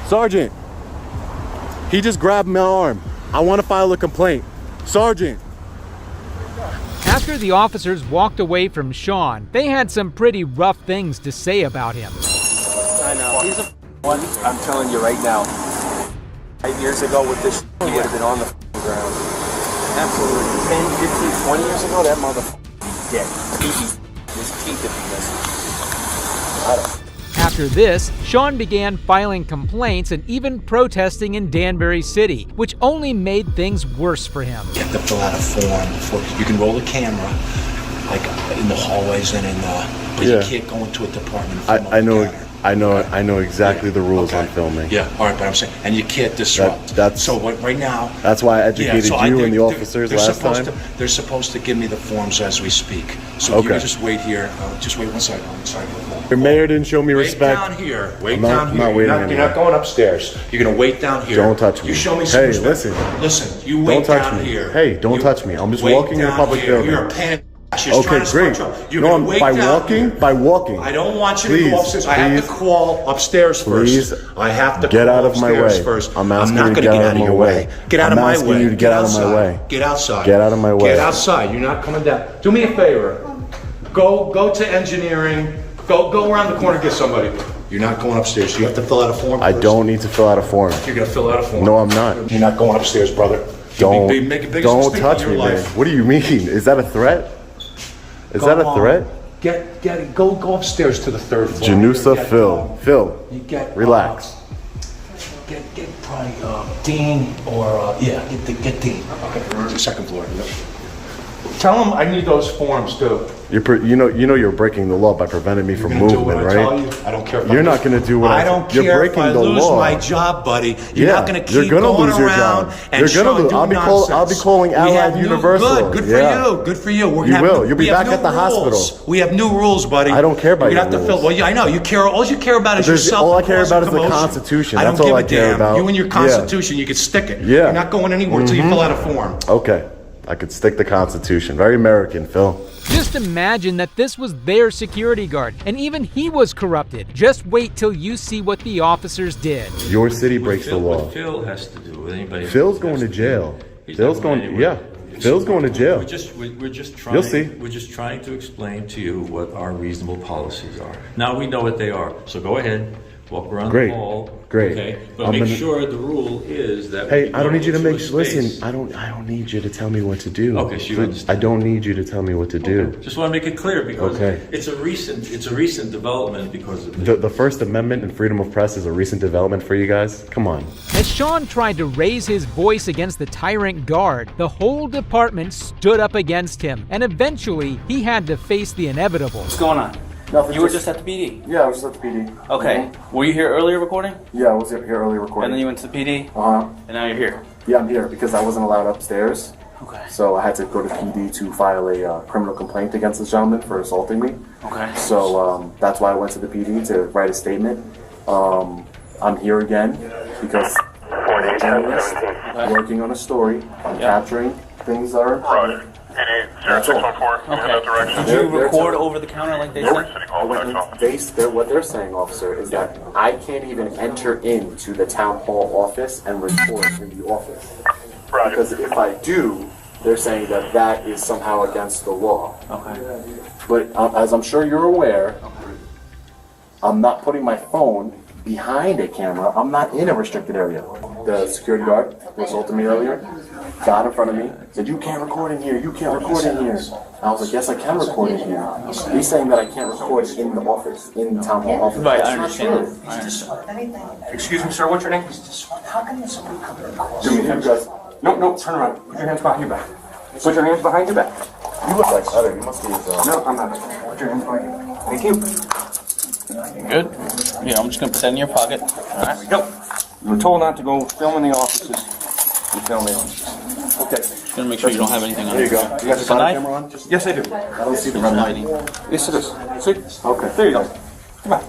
Sergeant, he just grabbed my arm. I want to file a complaint. Sergeant. After the officers walked away from Sean, they had some pretty rough things to say about him. I know. He's a one. I'm telling you right now. 5 years ago with this, he would have been on the ground. Absolutely. 10, 15, 20 years ago, that motherfucker dead. His teeth would be missing. I don't. After this, Sean began filing complaints and even protesting in Danbury City, which only made things worse for him. You have to fill out a form. You can roll the camera, like in the hallways and but you can't go into a department. I know exactly the rules on filming. Yeah, all right, but I'm saying, and you can't disrupt. Right now. That's why I educated you and the officers last time. They're supposed to give me the forms as we speak. So you can just wait here. Just wait 1 second. Your mayor didn't show me respect. Wait down here. I'm not waiting You're not going upstairs. You're going to wait down here. Don't touch me. You show me some respect. Listen. You wait don't touch down me. here. Hey, don't touch me. I'm just walking in a public building. You're a pan. Okay, great. No, by walking. I don't want you to go upstairs. I have to call upstairs first. I have to get call out of my way. First. I'm not going to get out of your way. Get out of my way. I'm asking you to get out of my way. Get outside. Get out of my way. Get outside. You're not coming down. Do me a favor. Go to engineering. Go around the corner and get somebody. You're not going upstairs. You have to fill out a form first. I don't need to fill out a form. You're going to fill out a form. No, I'm not. You're not going upstairs, brother. Don't touch me, man. What do you mean? Is that a threat? Is that a threat? Go upstairs to the third floor. Janusa, Phil, relax. Get probably Dean or get Dean. Okay, second floor. Tell him I need those forms too. You know you're breaking the law by preventing me from movement, right? I don't care. You're not going to do what I don't care. You're breaking if I the lose law. my job, buddy. You're not going to keep you're gonna going lose your around job. and You're gonna lose. I'll be calling Allied Universal. Good for you. Good for you. You will. You'll be back at the hospital. We have new rules, buddy. I don't care about your rules. Well, I know you care. All you care about is yourself. All I care about is the Constitution. I don't That's all I give a care damn. about. You and your Constitution, you can stick it. Yeah. You're not going anywhere until you fill out a form. Okay. I could stick the Constitution. Very American, Phil. Just imagine that this was their security guard, and even he was corrupted. Just wait till you see what the officers did. Your city breaks the law. What Phil has to do with anybody. Phil's going to jail. Phil's going to jail. We're just trying. You'll see. We're just trying to explain to you what our reasonable policies are. Now we know what they are. So go ahead, walk around the hall. Great. Okay, but make sure the rule is that. Hey, I don't need you to listen. I don't need you to tell me what to do. Okay, so you understand. I don't need you to tell me what to do. Okay. Just want to make it clear because it's a recent development because of the First Amendment and freedom of press is a recent development for you guys. Come on. As Sean tried to raise his voice against the tyrant guard, the whole department stood up against him, and eventually he had to face the inevitable. What's going on? Nothing. You were just at the PD? Yeah, I was at the PD. Okay. Were you here earlier recording? Yeah, I was here earlier recording. And then you went to the PD? Uh-huh. And now you're here? Yeah, I'm here because I wasn't allowed upstairs. Okay. So I had to go to PD to file a criminal complaint against this gentleman for assaulting me. Okay. So that's why I went to the PD to write a statement. I'm here again because I'm a journalist working on a story. I'm capturing things that are important. That's all. Okay. Did you record over the counter like they said? What they're saying, officer, is that I can't even enter into the town hall office and record in the office. Because if I do, they're saying that that is somehow against the law. Okay. But as I'm sure you're aware, I'm not putting my phone behind a camera. I'm not in a restricted area. The security guard who assaulted me earlier, got in front of me, said, "You can't record in here, you can't record in here." I was like, "Yes, I can record in here." He's saying that I can't record in the office, in the town hall office. Right, That's I not understand. true. Excuse me, sir, what's your name? How can somebody come to record? Do me, you guys. No, turn around. Put your hands behind your back. Put your hands behind your back. You look like Sutter. You must be his. No, I'm not. Put your hands behind your back. Thank you. Good. Yeah, I'm just gonna put that in your pocket. All right. Go. You were told not to go film in the offices. You film in the offices. Okay. Just gonna make sure you don't have anything on There you go. You got the body camera on? Yes, I do. I don't see the red light. Yes, it is. See? Okay. There you go. Come on.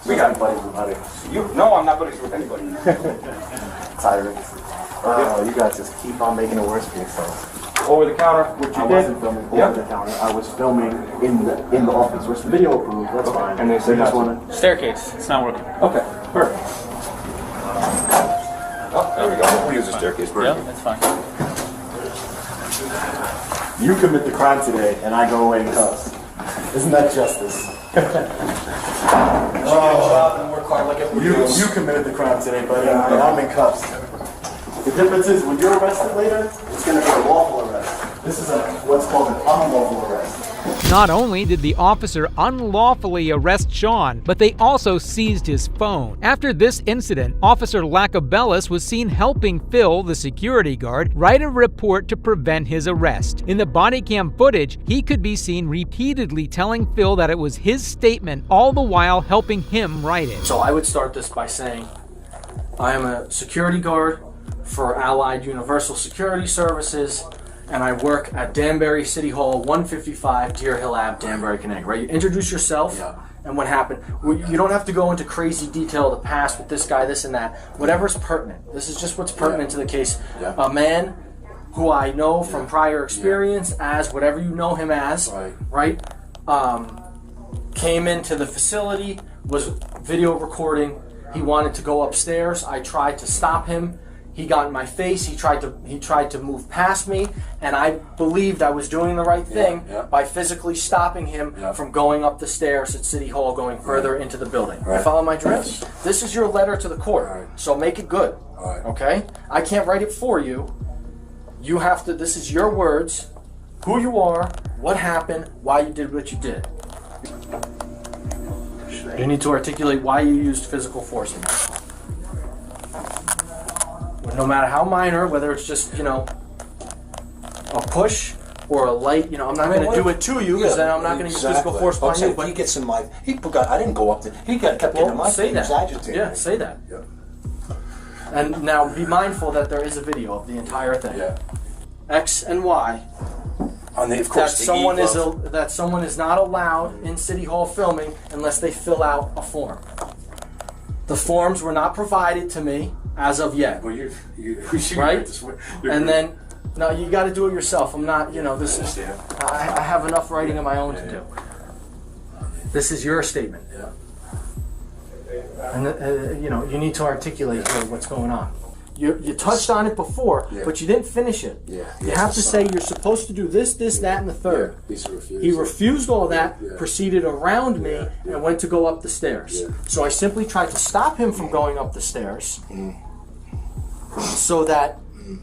We got it. Buddy. You? No, I'm not buddies with anybody. Tyrants. You guys just keep on making it worse for yourselves. Over the counter, what you I did? wasn't filming over the counter. I was filming in the office, which the video approved. That's fine. And they said just not want to. Staircase. It's not working. Okay, perfect. Oh, there we go. We'll use the staircase. Yeah, that's fine. You commit the crime today, and I go away in cuffs. Isn't that justice? You committed the crime today, buddy, and I'm in cuffs. The difference is, when you're arrested later, it's going to be a lawful arrest. This is what's called an unlawful arrest. Not only did the officer unlawfully arrest Sean, but they also seized his phone. After this incident, Officer Lacabellis was seen helping Phil, the security guard, write a report to prevent his arrest. In the body cam footage, he could be seen repeatedly telling Phil that it was his statement, all the while helping him write it. So I would start this by saying, I am a security guard for Allied Universal Security Services, and I work at Danbury City Hall, 155 Deer Hill Ave, Danbury, Connecticut. Right? You introduce yourself and what happened. You don't have to go into crazy detail of the past with this guy, this and that. Whatever's pertinent. This is just what's pertinent to the case. A man who I know from prior experience as whatever you know him as, right? Came into the facility, was video recording. He wanted to go upstairs. I tried to stop him. He got in my face. He tried to move past me, and I believed I was doing the right thing by physically stopping him from going up the stairs at City Hall, going further into the building. You follow my drift? Yes. This is your letter to the court, so make it good. Okay? I can't write it for you. You have to. This is your words, who you are, what happened, why you did what you did. You need to articulate why you used physical force in that. No matter how minor, whether it's just, a push or a light, I'm not going to do it to you, because then I'm not going to use physical force on you. But he gets in my, I didn't go up there. He kept getting in my face. He was agitated. Yeah, say that. Yeah. And now be mindful that there is a video of the entire thing. Yeah. X and Y. That someone is not allowed in City Hall filming unless they fill out a form. The forms were not provided to me as of yet. Well, right? And then, no, you got to do it yourself. I'm not, this is, I have enough writing of my own to do. This is your statement. Yeah. And, you need to articulate here what's going on. You touched on it before, but you didn't finish it. Yeah. You have to say you're supposed to do this, that, and the third. He refused all that, proceeded around me, and went to go up the stairs. So I simply tried to stop him from going up the stairs so that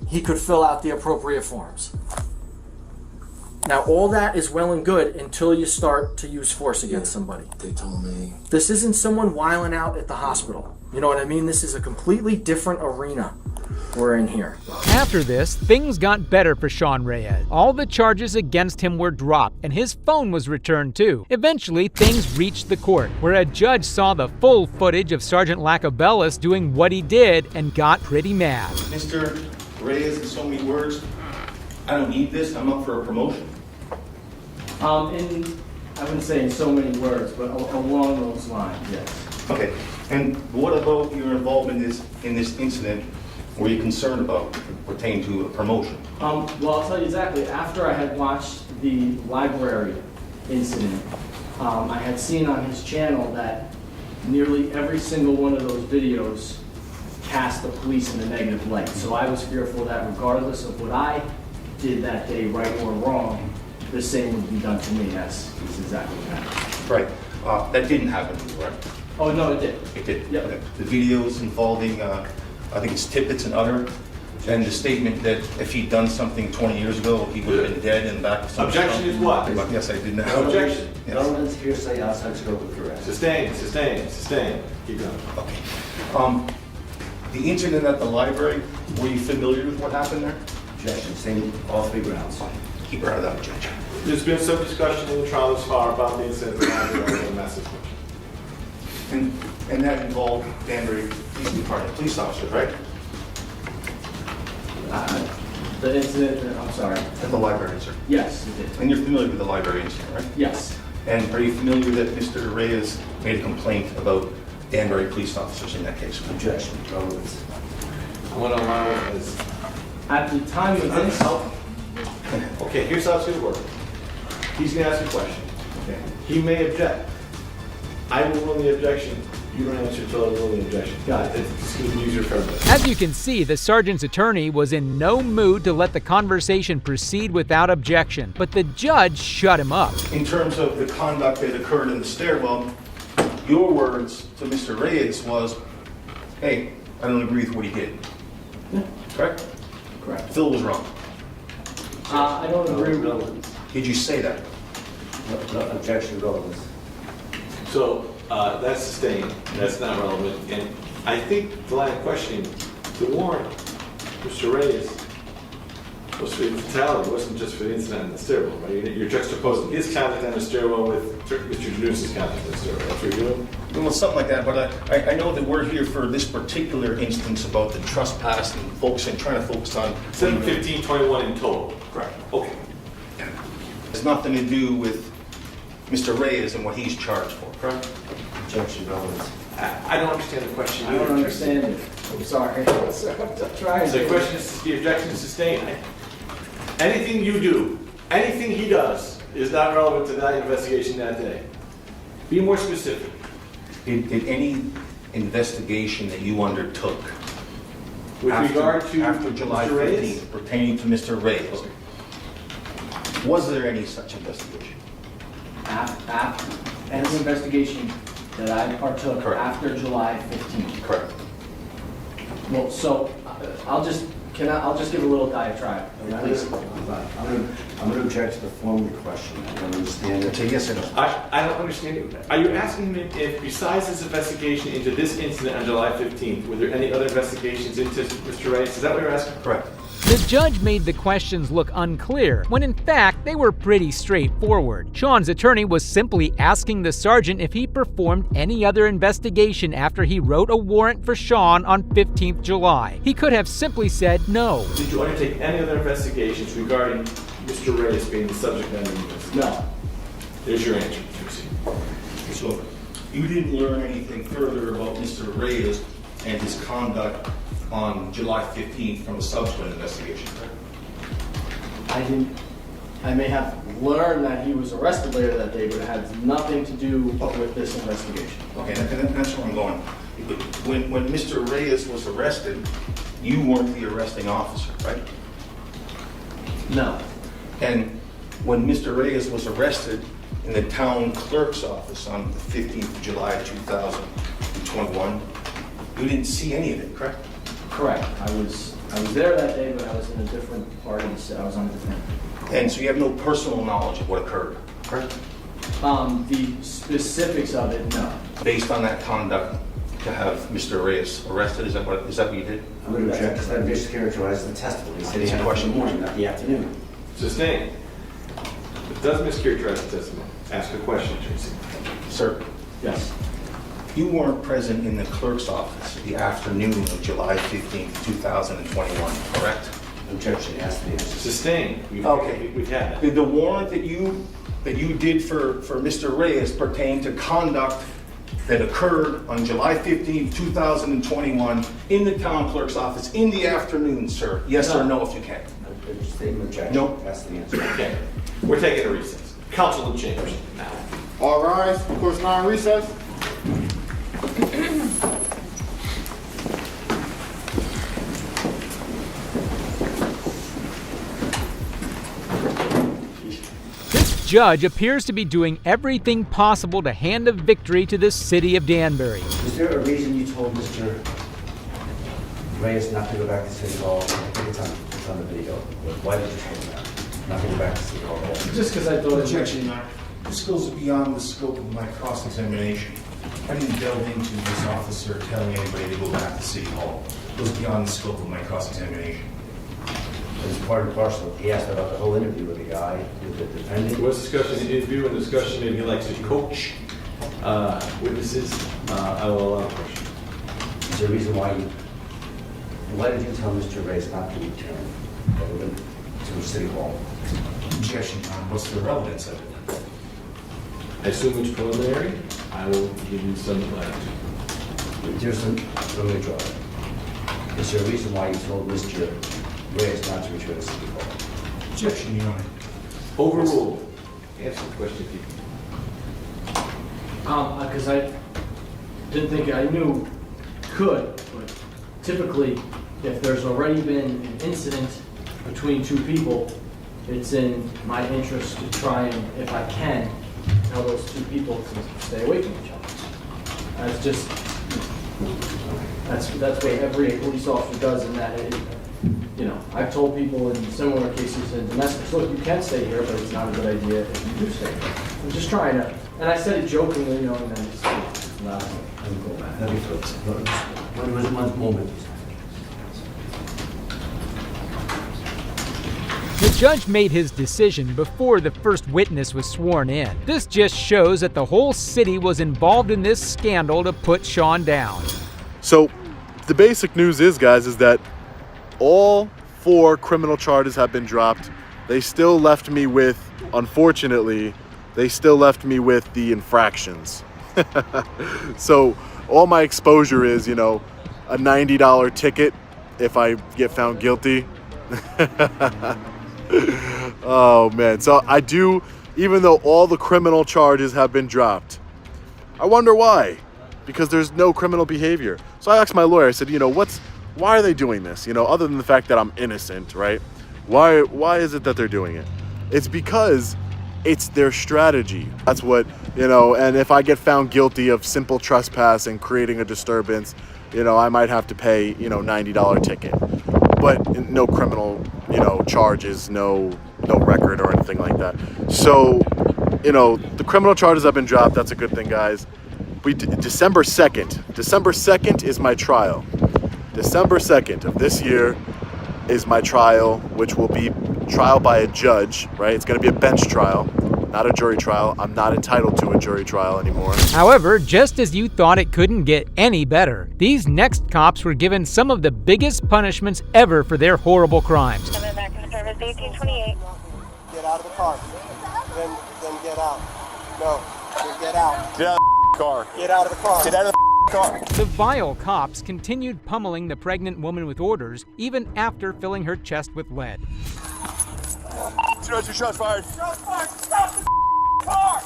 he could fill out the appropriate forms. Now, all that is well and good until you start to use force against somebody. They told me. This isn't someone wiling out at the hospital. You know what I mean? This is a completely different arena we're in here. After this, things got better for Sean Reyes. All the charges against him were dropped, and his phone was returned too. Eventually, things reached the court, where a judge saw the full footage of Sergeant Lacabellis doing what he did and got pretty mad. Mr. Reyes, in so many words, I don't need this. I'm up for a promotion. I wouldn't say in so many words, but along those lines, yes. Okay. And what about your involvement in this incident? Were you concerned about pertaining to a promotion? Well, I'll tell you exactly. After I had watched the library incident, I had seen on his channel that nearly every single one of those videos cast the police in a negative light. So I was fearful that regardless of what I did that day, right or wrong, the same would be done to me. That's exactly what happened. Right. That didn't happen to you, right? Oh, no, it did. It did? Yep. Okay. The videos involving, I think it's Tippets and other And the statement that if he'd done something 20 years ago, he would have been dead in the back of some Objection is what? Yes, I did not. Objection. Yes. Hearsay outside scope of arrest. Sustain. Keep going. Okay. The incident at the library, were you familiar with what happened there? Objection. Same all three grounds. Keep out of that objection. There's been some discussion in the trial thus far about the incident at the library and massive question. And that involved Danbury police officers, right? The incident, I'm sorry. At the library, sir? Yes, it did. And you're familiar with the library incident, right? Yes. And are you familiar that Mr. Reyes made a complaint about Danbury police officers in that case? Objection. Relevance. I want to allow it as... At the time of this... Okay, here's how it's going to work. He's going to ask a question. Okay. He may object. I will rule the objection. You don't answer until I rule the objection. Got it. Just use your friend. As you can see, the sergeant's attorney was in no mood to let the conversation proceed without objection, but the judge shut him up. In terms of the conduct that occurred in the stairwell, your words to Mr. Reyes was, hey, I don't agree with what he did. Yeah. Correct? Correct. Phil was wrong. I don't agree with relevance. Did you say that? No, objection, relevance. So that's sustained. That's not relevant. And I think the line of questioning, the warrant, Mr. Reyes, was for fatality. It wasn't just for the incident in the stairwell, right? You're juxtaposing his conduct in the stairwell with Mr. Janusz's conduct in the stairwell. That's what you're doing? Well, something like that, but I know that we're here for this particular instance about the trespass and trying to focus on 7/15/21 in total. Correct. Okay. It's nothing to do with Mr. Reyes and what he's charged for, correct? Objection, relevance. I don't understand the question. I don't understand it. I'm sorry. I'm trying So the question is, the objection is sustained. Anything you do, anything he does, is not relevant to that investigation that day. Be more specific. Did any investigation that you undertook With regard to after July Mr. Reyes? 15th pertaining to Mr. Reyes, Okay. was there any such investigation? Any investigation that I partook Correct. after July 15th. Correct. Well, so I'll just give a little diatribe. Please. I'm going to object to the form of the question. I don't understand it. Say yes or no. I don't understand it. Are you asking me if, besides this investigation into this incident on July 15th, were there any other investigations into Mr. Reyes? Is that what you're asking? Correct. The judge made the questions look unclear, when in fact they were pretty straightforward. Sean's attorney was simply asking the sergeant if he performed any other investigation after he wrote a warrant for Sean on 15th July. He could have simply said no. Did you undertake any other investigations regarding Mr. Reyes being the subject of any investigation? No. There's your answer, Tracy. So you didn't learn anything further about Mr. Reyes and his conduct on July 15th from a subsequent investigation, correct? I may have learned that he was arrested later that day, but it had nothing to do with this investigation. Okay, and that's where I'm going. When Mr. Reyes was arrested, you weren't the arresting officer, right? No. And when Mr. Reyes was arrested in the town clerk's office on the 15th of July 2021, you didn't see any of it, correct? Correct. I was there that day, but I was in a different party, so I was on a different. And so you have no personal knowledge of what occurred, correct? The specifics of it, no. Based on that conduct, to have Mr. Reyes arrested, is that what you did? I'm going to object because that mischaracterized the testimony. He said he had a question in the morning, not the afternoon. Sustained. It does mischaracterize the testimony. Ask a question, Tracy. Sir? Yes. You weren't present in the clerk's office the afternoon of July 15th, 2021, correct? Objection, ask the answer. Sustained. Okay. We've had that. Did the warrant that you did for Mr. Reyes pertain to conduct that occurred on July 15th, 2021 in the town clerk's office in the afternoon, sir? Yes or no, if you can? Statement objection. No. Ask the answer. Okay. We're taking a recess. Counsel in chambers now. All rise. Court's now in recess. This judge appears to be doing everything possible to hand a victory to the city of Danbury. Is there a reason you told Mr. Reyes not to go back to City Hall? I think it's on the video. Why did you tell him that? Not to go back to City Hall? Just because I thought it Objection, Your Honor. This goes beyond the scope of my cross-examination. I didn't delve into this officer telling anybody to go back to City Hall. It goes beyond the scope of my cross-examination. It's part and parcel. He asked about the whole interview with the guy, with the defendant. What's discussion, interview and discussion, maybe he likes to coach witnesses. I will allow questions. Is there a reason why did you tell Mr. Reyes not to return to City Hall? Objection, Your Honor. What's the relevance of it? I assume it's preliminary. I will give you some latitude. Let me draw it. Is there a reason why you told Mr. Reyes not to return to City Hall? Objection, Your Honor. Overruled. Answer the question, people. Because I didn't think I knew could, but typically, if there's already been an incident between two people, it's in my interest to try and, if I can, tell those two people to stay away from each other. That's what every police officer does in that. I've told people in similar cases in domestics, look, you can stay here, but it's not a good idea if you do stay here. I'm just trying to, and I said it jokingly, and then it's not. Let me go back. Let me flip it. One moment. The judge made his decision before the first witness was sworn in. This just shows that the whole city was involved in this scandal to put Sean down. So the basic news is, guys, is that all 4 criminal charges have been dropped. They still left me with, unfortunately, the infractions. So all my exposure is, a $90 ticket if I get found guilty. Oh man, so I do, even though all the criminal charges have been dropped, I wonder why, because there's no criminal behavior. So I asked my lawyer, I said, why are they doing this? Other than the fact that I'm innocent, right? Why is it that they're doing it? It's because it's their strategy. That's what, and if I get found guilty of simple trespass and creating a disturbance, I might have to pay, $90 ticket. But no criminal, charges, no record or anything like that. So, the criminal charges have been dropped. That's a good thing, guys. December 2nd is my trial. December 2nd of this year is my trial, which will be trial by a judge, right? It's going to be a bench trial, not a jury trial. I'm not entitled to a jury trial anymore. However, just as you thought it couldn't get any better, these next cops were given some of the biggest punishments ever for their horrible crimes. Coming back to service 1828. Get out of the car. Then get out. No, then get out. Get out of the car. Get out of the car. Get out of the car. The vile cops continued pummeling the pregnant woman with orders, even after filling her chest with lead. Shots fired. Shots fired. Stop the car.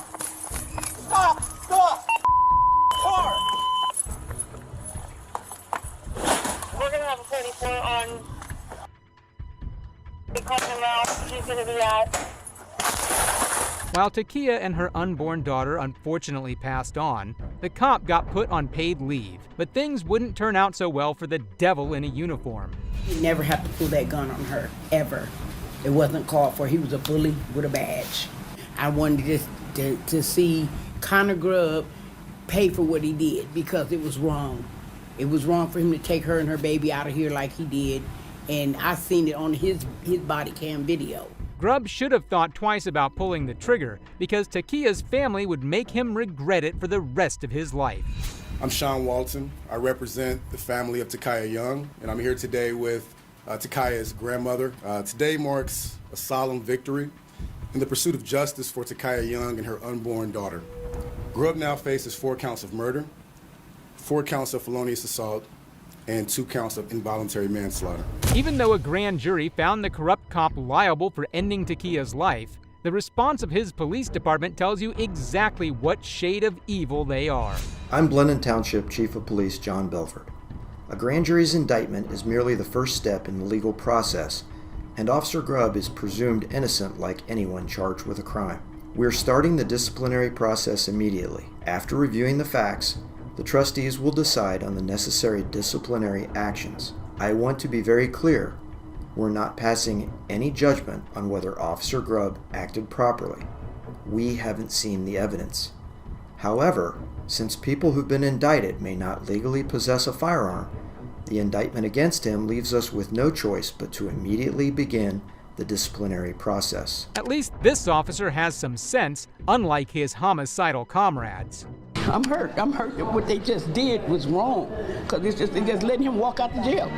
Stop. Car. We're going to have a 34 on. We cut him out. She's going to be out. While Takia and her unborn daughter unfortunately passed on, the cop got put on paid leave. But things wouldn't turn out so well for the devil in a uniform. You never have to pull that gun on her, ever. It wasn't called for. He was a bully with a badge. I wanted to see Connor Grubb pay for what he did because it was wrong. It was wrong for him to take her and her baby out of here like he did. And I seen it on his body cam video. Grubb should have thought twice about pulling the trigger because Takia's family would make him regret it for the rest of his life. I'm Sean Walton. I represent the family of Takia Young, and I'm here today with Takia's grandmother. Today marks a solemn victory in the pursuit of justice for Takia Young and her unborn daughter. Grubb now faces 4 counts of murder, 4 counts of felonious assault, and 2 counts of involuntary manslaughter. Even though a grand jury found the corrupt cop liable for ending Takia's life, the response of his police department tells you exactly what shade of evil they are. I'm Blenheim Township Chief of Police John Belford. A grand jury's indictment is merely the first step in the legal process, and Officer Grubb is presumed innocent like anyone charged with a crime. We're starting the disciplinary process immediately. After reviewing the facts, the trustees will decide on the necessary disciplinary actions. I want to be very clear. We're not passing any judgment on whether Officer Grubb acted properly. We haven't seen the evidence. However, since people who've been indicted may not legally possess a firearm, the indictment against him leaves us with no choice but to immediately begin the disciplinary process. At least this officer has some sense, unlike his homicidal comrades. I'm hurt. What they just did was wrong. Because they just letting him walk out the jail.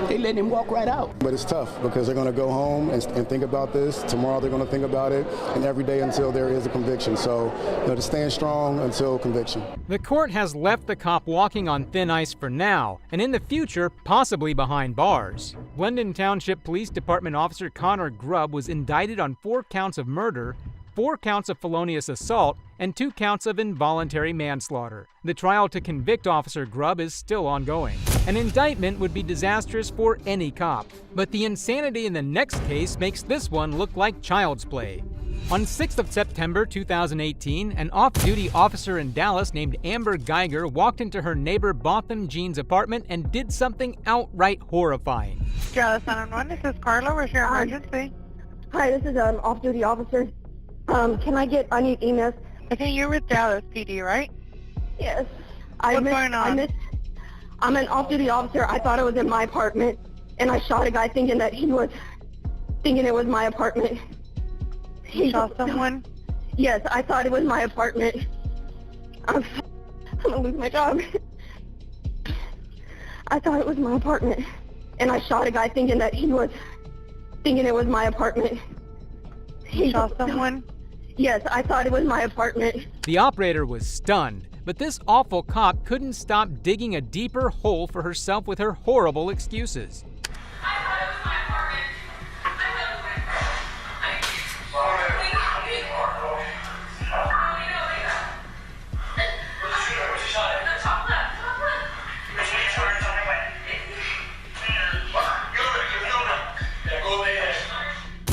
They letting him walk right out. But it's tough because they're going to go home and think about this. Tomorrow they're going to think about it, and every day until there is a conviction. So, to stand strong until conviction. The court has left the cop walking on thin ice for now, and in the future, possibly behind bars. Glendon Township Police Department Officer Connor Grubb was indicted on 4 counts of murder, 4 counts of felonious assault, and 2 counts of involuntary manslaughter. The trial to convict Officer Grubb is still ongoing. An indictment would be disastrous for any cop, but the insanity in the next case makes this one look like child's play. On 6th of September 2018, an off-duty officer in Dallas named Amber Guyger walked into her neighbor Botham Jean's apartment and did something outright horrifying. Dallas 911, this is Carla. Where's your emergency? Hi, this is an off-duty officer. I need EMS. I think you're with Dallas PD, right? Yes. What's going on? I'm an off-duty officer. I thought it was in my apartment, and I shot a guy thinking it was my apartment. You shot someone? Yes, I thought it was my apartment. I'm gonna lose my job. I thought it was my apartment, and I shot a guy thinking it was my apartment. You shot someone? Yes, I thought it was my apartment. The operator was stunned, but this awful cop couldn't stop digging a deeper hole for herself with her horrible excuses.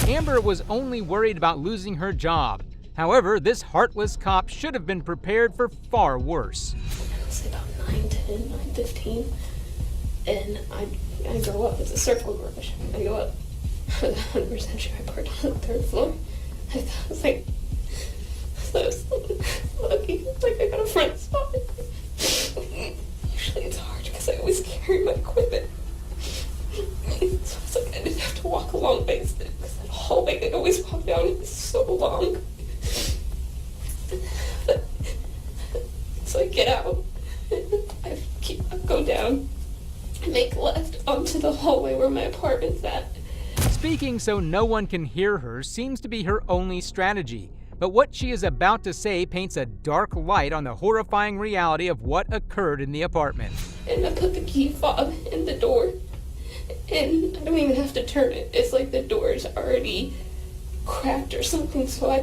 Amber was only worried about losing her job. However, this heartless cop should have been prepared for far worse. It was about 9:10, 9:15, and I go up. It's a circle garage. I go up. I was 100% sure I parked on the 3rd floor. I thought I was lucky. Like I got a front spot. Usually it's hard because I always carry my equipment. So it's like I didn't have to walk a long ways because that hallway I always walk down is so long. So I get out, I go down, and make left onto the hallway where my apartment's at. Speaking so no one can hear her seems to be her only strategy. But what she is about to say paints a dark light on the horrifying reality of what occurred in the apartment. And I put the key fob in the door, and I don't even have to turn it. It's like the door is already cracked or something, so I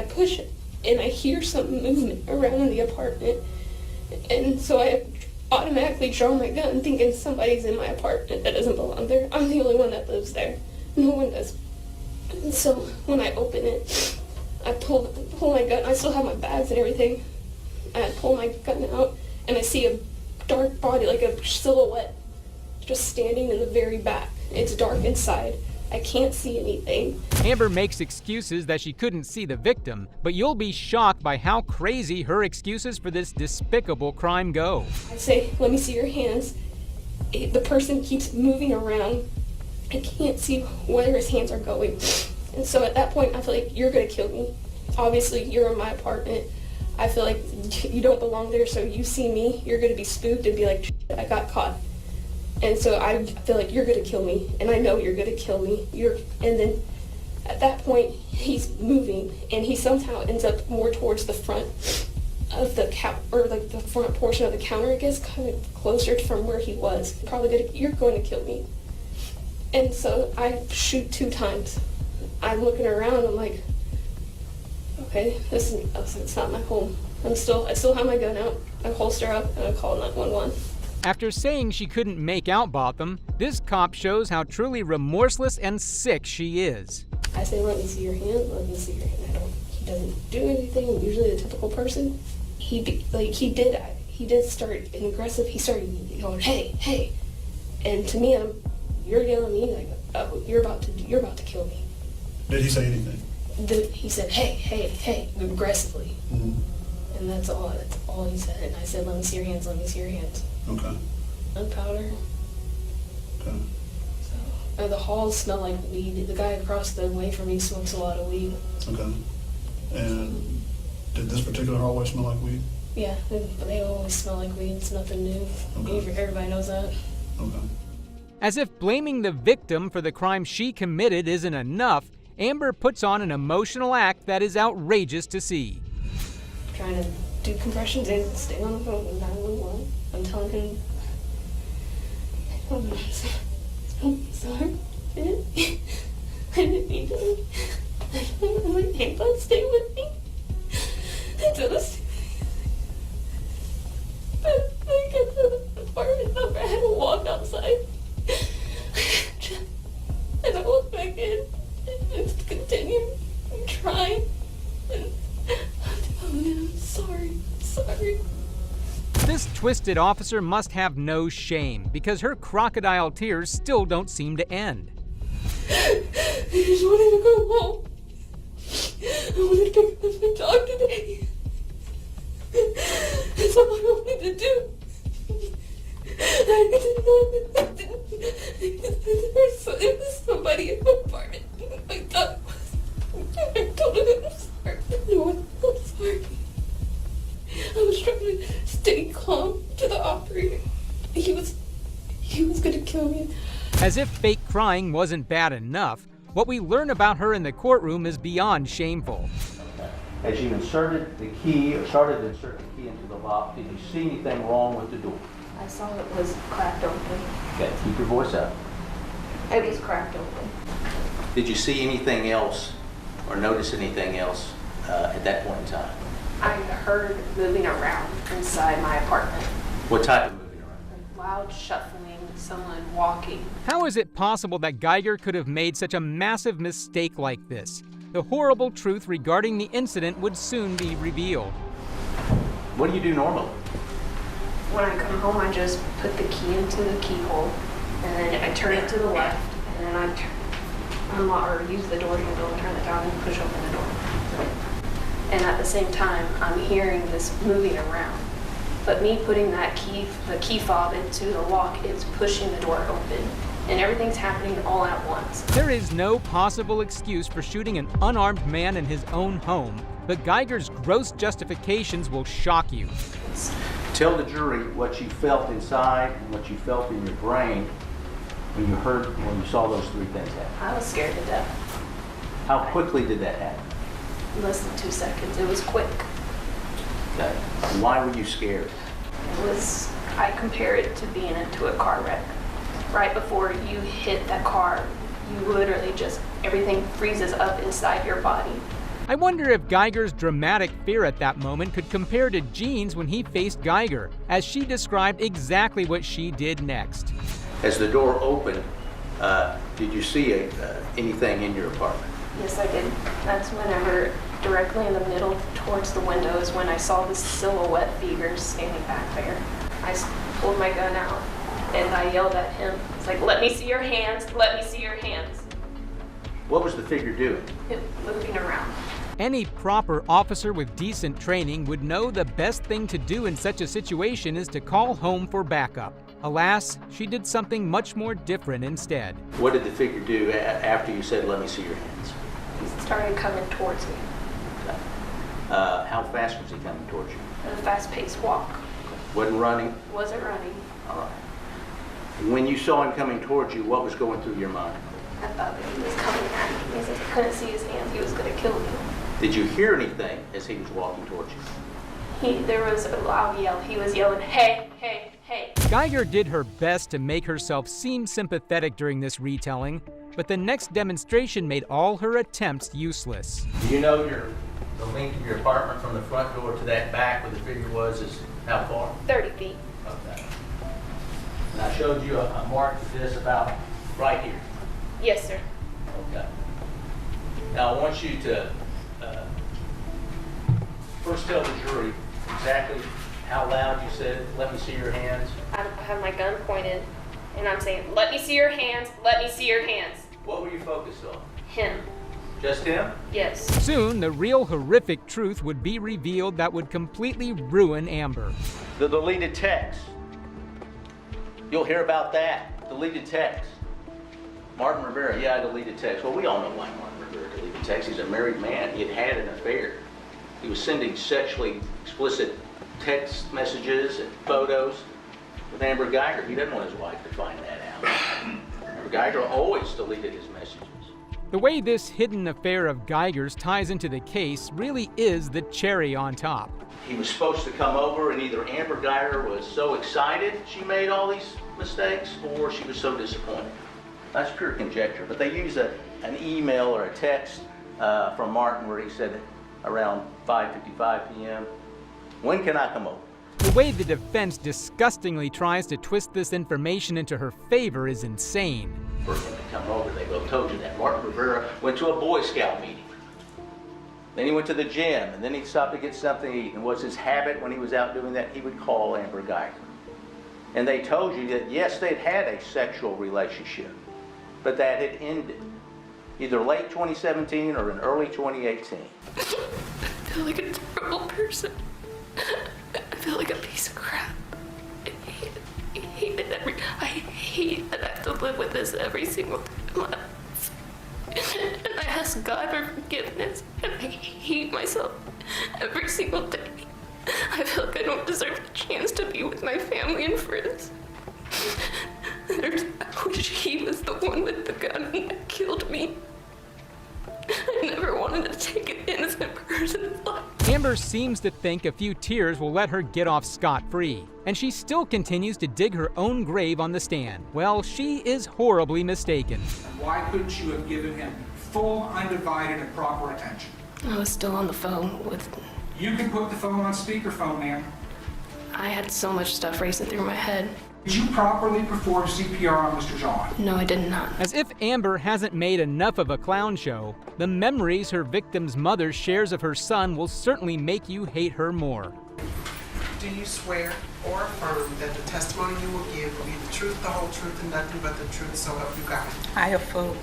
push it, and I hear some movement around in the apartment, and so I automatically draw my gun thinking somebody's in my apartment that doesn't belong there. I'm the only one that lives there. No one does. And so when I open it, I pull my gun. I still have my bags and everything. I pull my gun out, and I see a dark body, like a silhouette, just standing in the very back. It's dark inside. I can't see anything. Amber makes excuses that she couldn't see the victim, but you'll be shocked by how crazy her excuses for this despicable crime go. I say, let me see your hands. The person keeps moving around. I can't see where his hands are going. And so at that point, I feel like you're gonna kill me. Obviously, you're in my apartment. I feel like you don't belong there, so you see me, you're gonna be spooked and be like, I got caught. And so I feel like you're gonna kill me, and I know you're gonna kill me. And then at that point, he's moving, and he somehow ends up more towards the front of the or like the front portion of the counter, I guess, kind of closer from where he was. You're going to kill me. And so I shoot 2 times. I'm looking around, I'm like, okay, it's not my home. I still have my gun out. I holster up, and I call 911. After saying she couldn't make out Botham, this cop shows how truly remorseless and sick she is. I say, let me see your hand, let me see your hand. He doesn't do anything, usually the typical person. He did start being aggressive. He started going, hey. And to me, you're yelling at me like, oh, you're about to kill me. Did he say anything? He said, hey, aggressively. Mm-hmm. And that's all he said. And I said, let me see your hands, let me see your hands. Okay. Gunpowder. Okay. So, the halls smell like weed. The guy across the way from me smokes a lot of weed. Okay. And did this particular hallway smell like weed? Yeah, they always smell like weed. It's nothing new. Okay. Everybody knows that. Okay. As if blaming the victim for the crime she committed isn't enough, Amber puts on an emotional act that is outrageous to see. Trying to do compressions and stay on the phone with 911. I'm telling him, I'm sorry. I didn't mean to. My neighbor stay with me. Until the but I got to the apartment number. I had to walk outside. And I walked back in and continued trying. And I'm sorry. This twisted officer must have no shame because her crocodile tears still don't seem to end. I just wanted to go home. I wanted to pick up my dog today. That's all I wanted to do. There was somebody in my apartment. My dog was. I told him I'm sorry. No, I'm sorry. I was trying to stay calm to the operator. He was gonna kill me. As if fake crying wasn't bad enough, what we learn about her in the courtroom is beyond shameful. As you inserted the key, or started to insert the key into the lock, did you see anything wrong with the door? I saw it was cracked open. Okay, keep your voice up. It was cracked open. Did you see anything else or notice anything else at that point in time? I heard moving around inside my apartment. What type of moving around? Loud shuffling, someone walking. How is it possible that Guyger could have made such a massive mistake like this? The horrible truth regarding the incident would soon be revealed. What do you do normally? When I come home, I just put the key into the keyhole, and then I turn it to the left, and then I unlock or use the door handle and turn it down and push open the door. And at the same time, I'm hearing this moving around. But me putting the key fob into the lock is pushing the door open. And everything's happening all at once. There is no possible excuse for shooting an unarmed man in his own home, but Guyger's gross justifications will shock you. Tell the jury what you felt inside and what you felt in your brain when you saw those three things happen. I was scared to death. How quickly did that happen? Less than 2 seconds. It was quick. Okay. Why were you scared? I compare it to being into a car wreck. Right before you hit that car, you literally just, everything freezes up inside your body. I wonder if Guyger's dramatic fear at that moment could compare to Jean's when he faced Guyger, as she described exactly what she did next. As the door opened, did you see anything in your apartment? Yes, I did. That's whenever, directly in the middle towards the window, is when I saw this silhouette figure standing back there. I pulled my gun out and I yelled at him. It's like, let me see your hands, let me see your hands. What was the figure doing? It moving around. Any proper officer with decent training would know the best thing to do in such a situation is to call home for backup. Alas, she did something much more different instead. What did the figure do after you said, let me see your hands? He started coming towards me. Okay. How fast was he coming towards you? A fast-paced walk. Wasn't running? Wasn't running. All right. When you saw him coming towards you, what was going through your mind? I thought that he was coming at me. He said he couldn't see his hands. He was going to kill me. Did you hear anything as he was walking towards you? There was a loud yell. He was yelling, hey, hey, hey. Guyger did her best to make herself seem sympathetic during this retelling, but the next demonstration made all her attempts useless. Do you know the length of your apartment from the front door to that back where the figure was is how far? 30 feet. Okay. And I showed you a mark of this about right here. Yes, sir. Okay. Now I want you to first tell the jury exactly how loud you said, let me see your hands. I have my gun pointed And I'm saying, let me see your hands, let me see your hands. What were you focused on? Him. Just him? Yes. Soon, the real horrific truth would be revealed that would completely ruin Amber. The deleted text. You'll hear about that. Deleted text. Martin Rivera, yeah, I deleted text. Well, we all know why Martin Rivera deleted text. He's a married man. He had an affair. He was sending sexually explicit text messages and photos with Amber Guyger. He doesn't want his wife to find that out. Amber Guyger always deleted his messages. The way this hidden affair of Guyger's ties into the case really is the cherry on top. He was supposed to come over, and either Amber Guyger was so excited she made all these mistakes, or she was so disappointed. That's pure conjecture, but they use an email or a text from Martin where he said around 5:55 p.m., when can I come over? The way the defense disgustingly tries to twist this information into her favor is insane. First when they come over, they go, told you that. Martin Rivera went to a Boy Scout meeting. Then he went to the gym, and then he stopped to get something to eat. And was his habit when he was out doing that, he would call Amber Guyger. And they told you that, yes, they'd had a sexual relationship, but that had ended either late 2017 or in early 2018. I feel like a terrible person. I feel like a piece of crap. I hate that I have to live with this every single day of my life. And I ask God for forgiveness, and I hate myself every single day. I feel like I don't deserve the chance to be with my family and friends. I wish he was the one with the gun that killed me. I never wanted to take an innocent person's life. Amber seems to think a few tears will let her get off scot-free, and she still continues to dig her own grave on the stand. Well, she is horribly mistaken. Why couldn't you have given him full, undivided, and proper attention? I was still on the phone with... You can put the phone on speakerphone, ma'am. I had so much stuff racing through my head. Did you properly perform CPR on Mr. John? No, I did not. As if Amber hasn't made enough of a clown show, the memories her victim's mother shares of her son will certainly make you hate her more. Do you swear or affirm that the testimony you will give will be the truth, the whole truth, and nothing but the truth, so help you God? I affirm.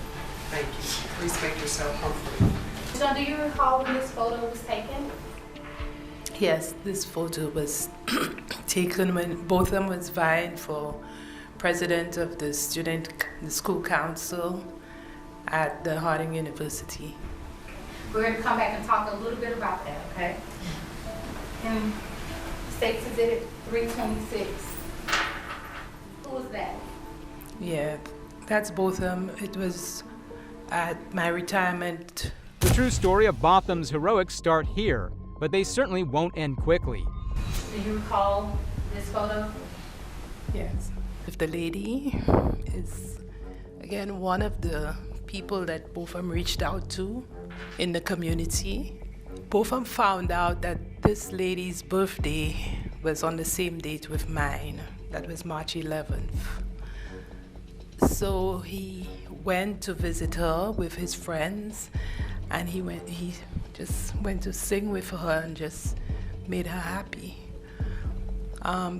Thank you. Please make yourself comfortable. John, do you recall when this photo was taken? Yes, this photo was taken when both of them was vying for president of the school council at the Harding University. We're going to come back and talk a little bit about that, okay? And States Exhibit 326. Who was that? Yeah, that's both of them. It was at my retirement. The true story of Botham's heroics start here, but they certainly won't end quickly. Do you recall this photo? Yes. If the lady is, again, one of the people that both of them reached out to in the community. Both of them found out that this lady's birthday was on the same date with mine. That was March 11th. So he went to visit her with his friends, and he just went to sing with her and just made her happy.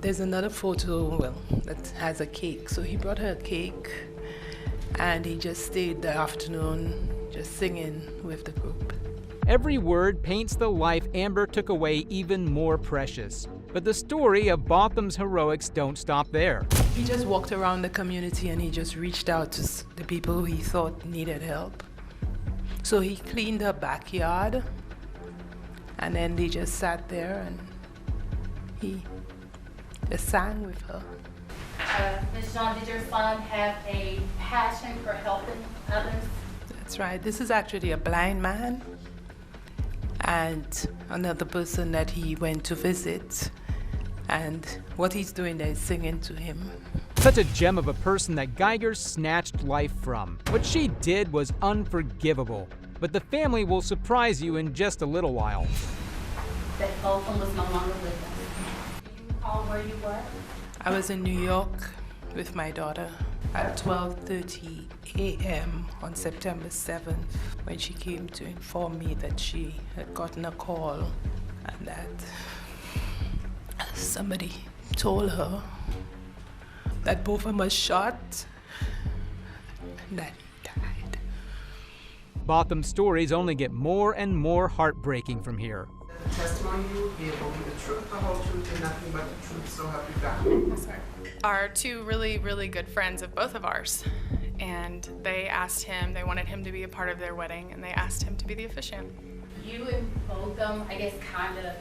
There's another photo, that has a cake. So he brought her a cake, and he just stayed the afternoon just singing with the group. Every word paints the life Amber took away even more precious. But the story of Botham's heroics don't stop there. He just walked around the community and he just reached out to the people who he thought needed help. So he cleaned her backyard, and then they just sat there and he just sang with her. Ms. John, did your son have a passion for helping others? That's right. This is actually a blind man and another person that he went to visit. And what he's doing there is singing to him. Such a gem of a person that Guyger snatched life from. What she did was unforgivable. But the family will surprise you in just a little while. That Botham was no longer with us. Do you recall where you were? I was in New York with my daughter at 12:30 a.m. on September 7th when she came to inform me that she had gotten a call and that somebody told her that both of us shot, that he died. Botham's stories only get more and more heartbreaking from here. The testimony you will give will be the truth, the whole truth, and nothing but the truth, so help you God. Yes, sir. Are two really, really good friends of both of ours. And they asked him, they wanted him to be a part of their wedding, and they asked him to be the officiant. You and both of them, I guess, kind of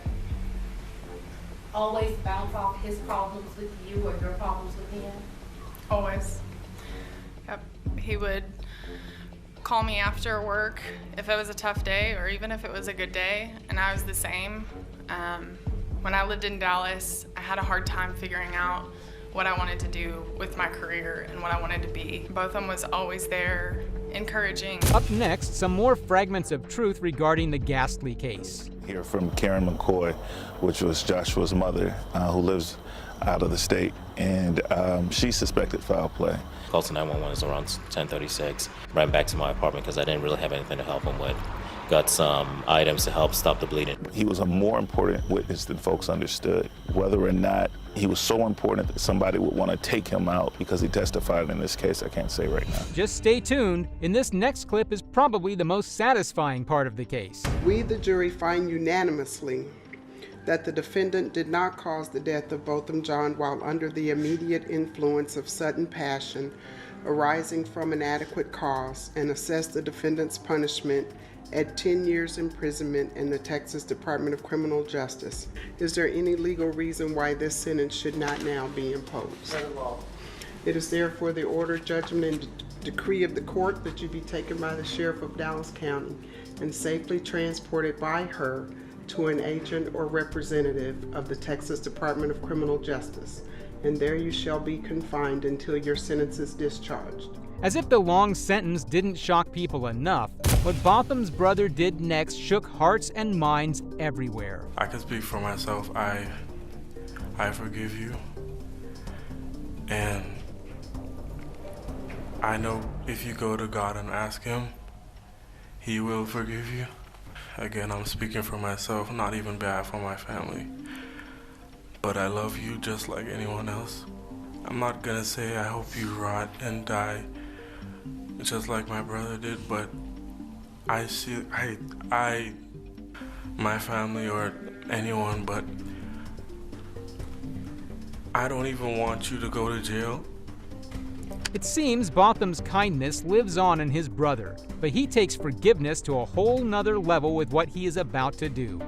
always bounce off his problems with you or your problems with him? Always. Yep. He would call me after work if it was a tough day or even if it was a good day, and I was the same. When I lived in Dallas, I had a hard time figuring out what I wanted to do with my career and what I wanted to be. Botham was always there, encouraging. Up next, some more fragments of truth regarding the ghastly case. Hear from Karen McCoy, which was Joshua's mother, who lives out of the state, and she suspected foul play. Call to 911 is around 10:36. Ran back to my apartment because I didn't really have anything to help him with. Got some items to help stop the bleeding. He was a more important witness than folks understood. Whether or not he was so important that somebody would want to take him out because he testified in this case, I can't say right now. Just stay tuned. In this next clip is probably the most satisfying part of the case. We, the jury, find unanimously that the defendant did not cause the death of Botham John while under the immediate influence of sudden passion arising from an adequate cause, and assess the defendant's punishment at 10 years imprisonment in the Texas Department of Criminal Justice. Is there any legal reason why this sentence should not now be imposed? It is therefore the order, judgment, and decree of the court that you be taken by the Sheriff of Dallas County and safely transported by her to an agent or representative of the Texas Department of Criminal Justice, and there you shall be confined until your sentence is discharged. As if the long sentence didn't shock people enough, what Botham's brother did next shook hearts and minds everywhere. I can speak for myself. I forgive you, and I know if you go to God and ask him, he will forgive you. Again, I'm speaking for myself, not even bad for my family. But I love you just like anyone else. I'm not gonna say I hope you rot and die just like my brother did, but I see, my family or anyone, but I don't even want you to go to jail. It seems Botham's kindness lives on in his brother, but he takes forgiveness to a whole nother level with what he is about to do.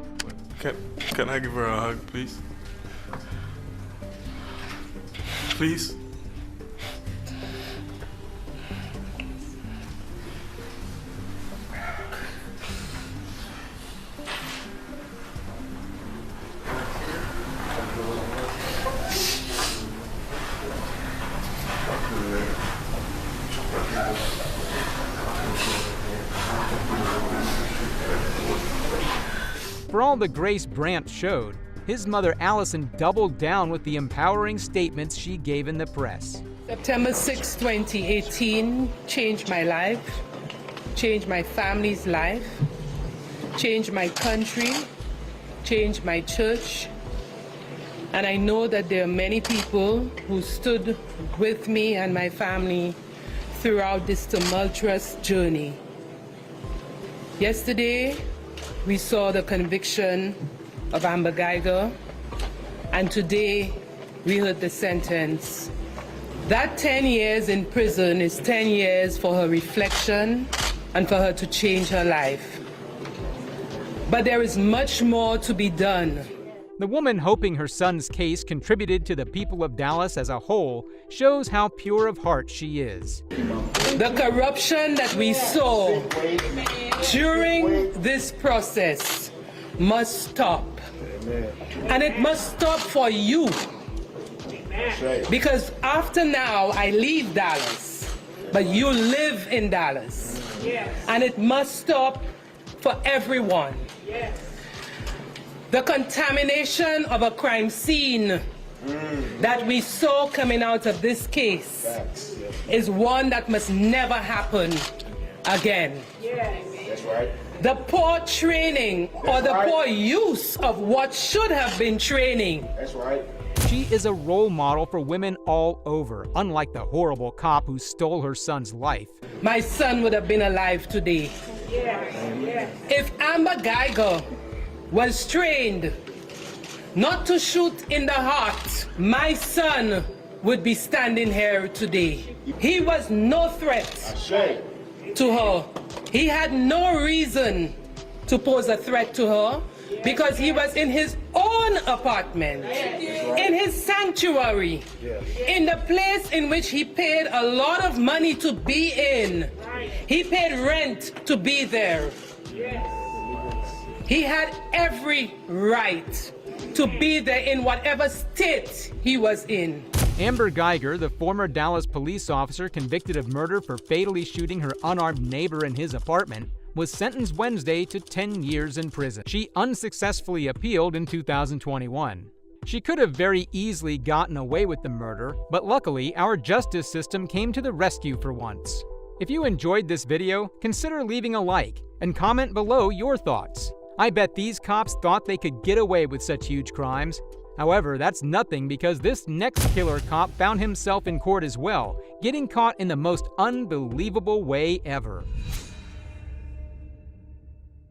Can I give her a hug, please? Please? For all the grace Brant showed, his mother Allison doubled down with the empowering statements she gave in the press. September 6, 2018 changed my life, changed my family's life, changed my country, changed my church, and I know that there are many people who stood with me and my family throughout this tumultuous journey. Yesterday, we saw the conviction of Amber Guyger, and today we heard the sentence. That 10 years in prison is 10 years for her reflection and for her to change her life. But there is much more to be done. The woman hoping her son's case contributed to the people of Dallas as a whole shows how pure of heart she is. The corruption that we saw during this process must stop. And it must stop for you. Because after now, I leave Dallas, but you live in Dallas. And it must stop for everyone. The contamination of a crime scene that we saw coming out of this case is one that must never happen again. That's right. The poor training or the poor use of what should have been training. That's right. She is a role model for women all over, unlike the horrible cop who stole her son's life. My son would have been alive today. If Amber Guyger was trained not to shoot in the heart, my son would be standing here today. He was no threat to her. He had no reason to pose a threat to her because he was in his own apartment, in his sanctuary, in the place in which he paid a lot of money to be in. He paid rent to be there. He had every right to be there in whatever state he was in. Amber Guyger, the former Dallas police officer convicted of murder for fatally shooting her unarmed neighbor in his apartment, was sentenced Wednesday to 10 years in prison. She unsuccessfully appealed in 2021. She could have very easily gotten away with the murder, but luckily our justice system came to the rescue for once. If you enjoyed this video, consider leaving a like and comment below your thoughts. I bet these cops thought they could get away with such huge crimes. However, that's nothing because this next killer cop found himself in court as well, getting caught in the most unbelievable way ever.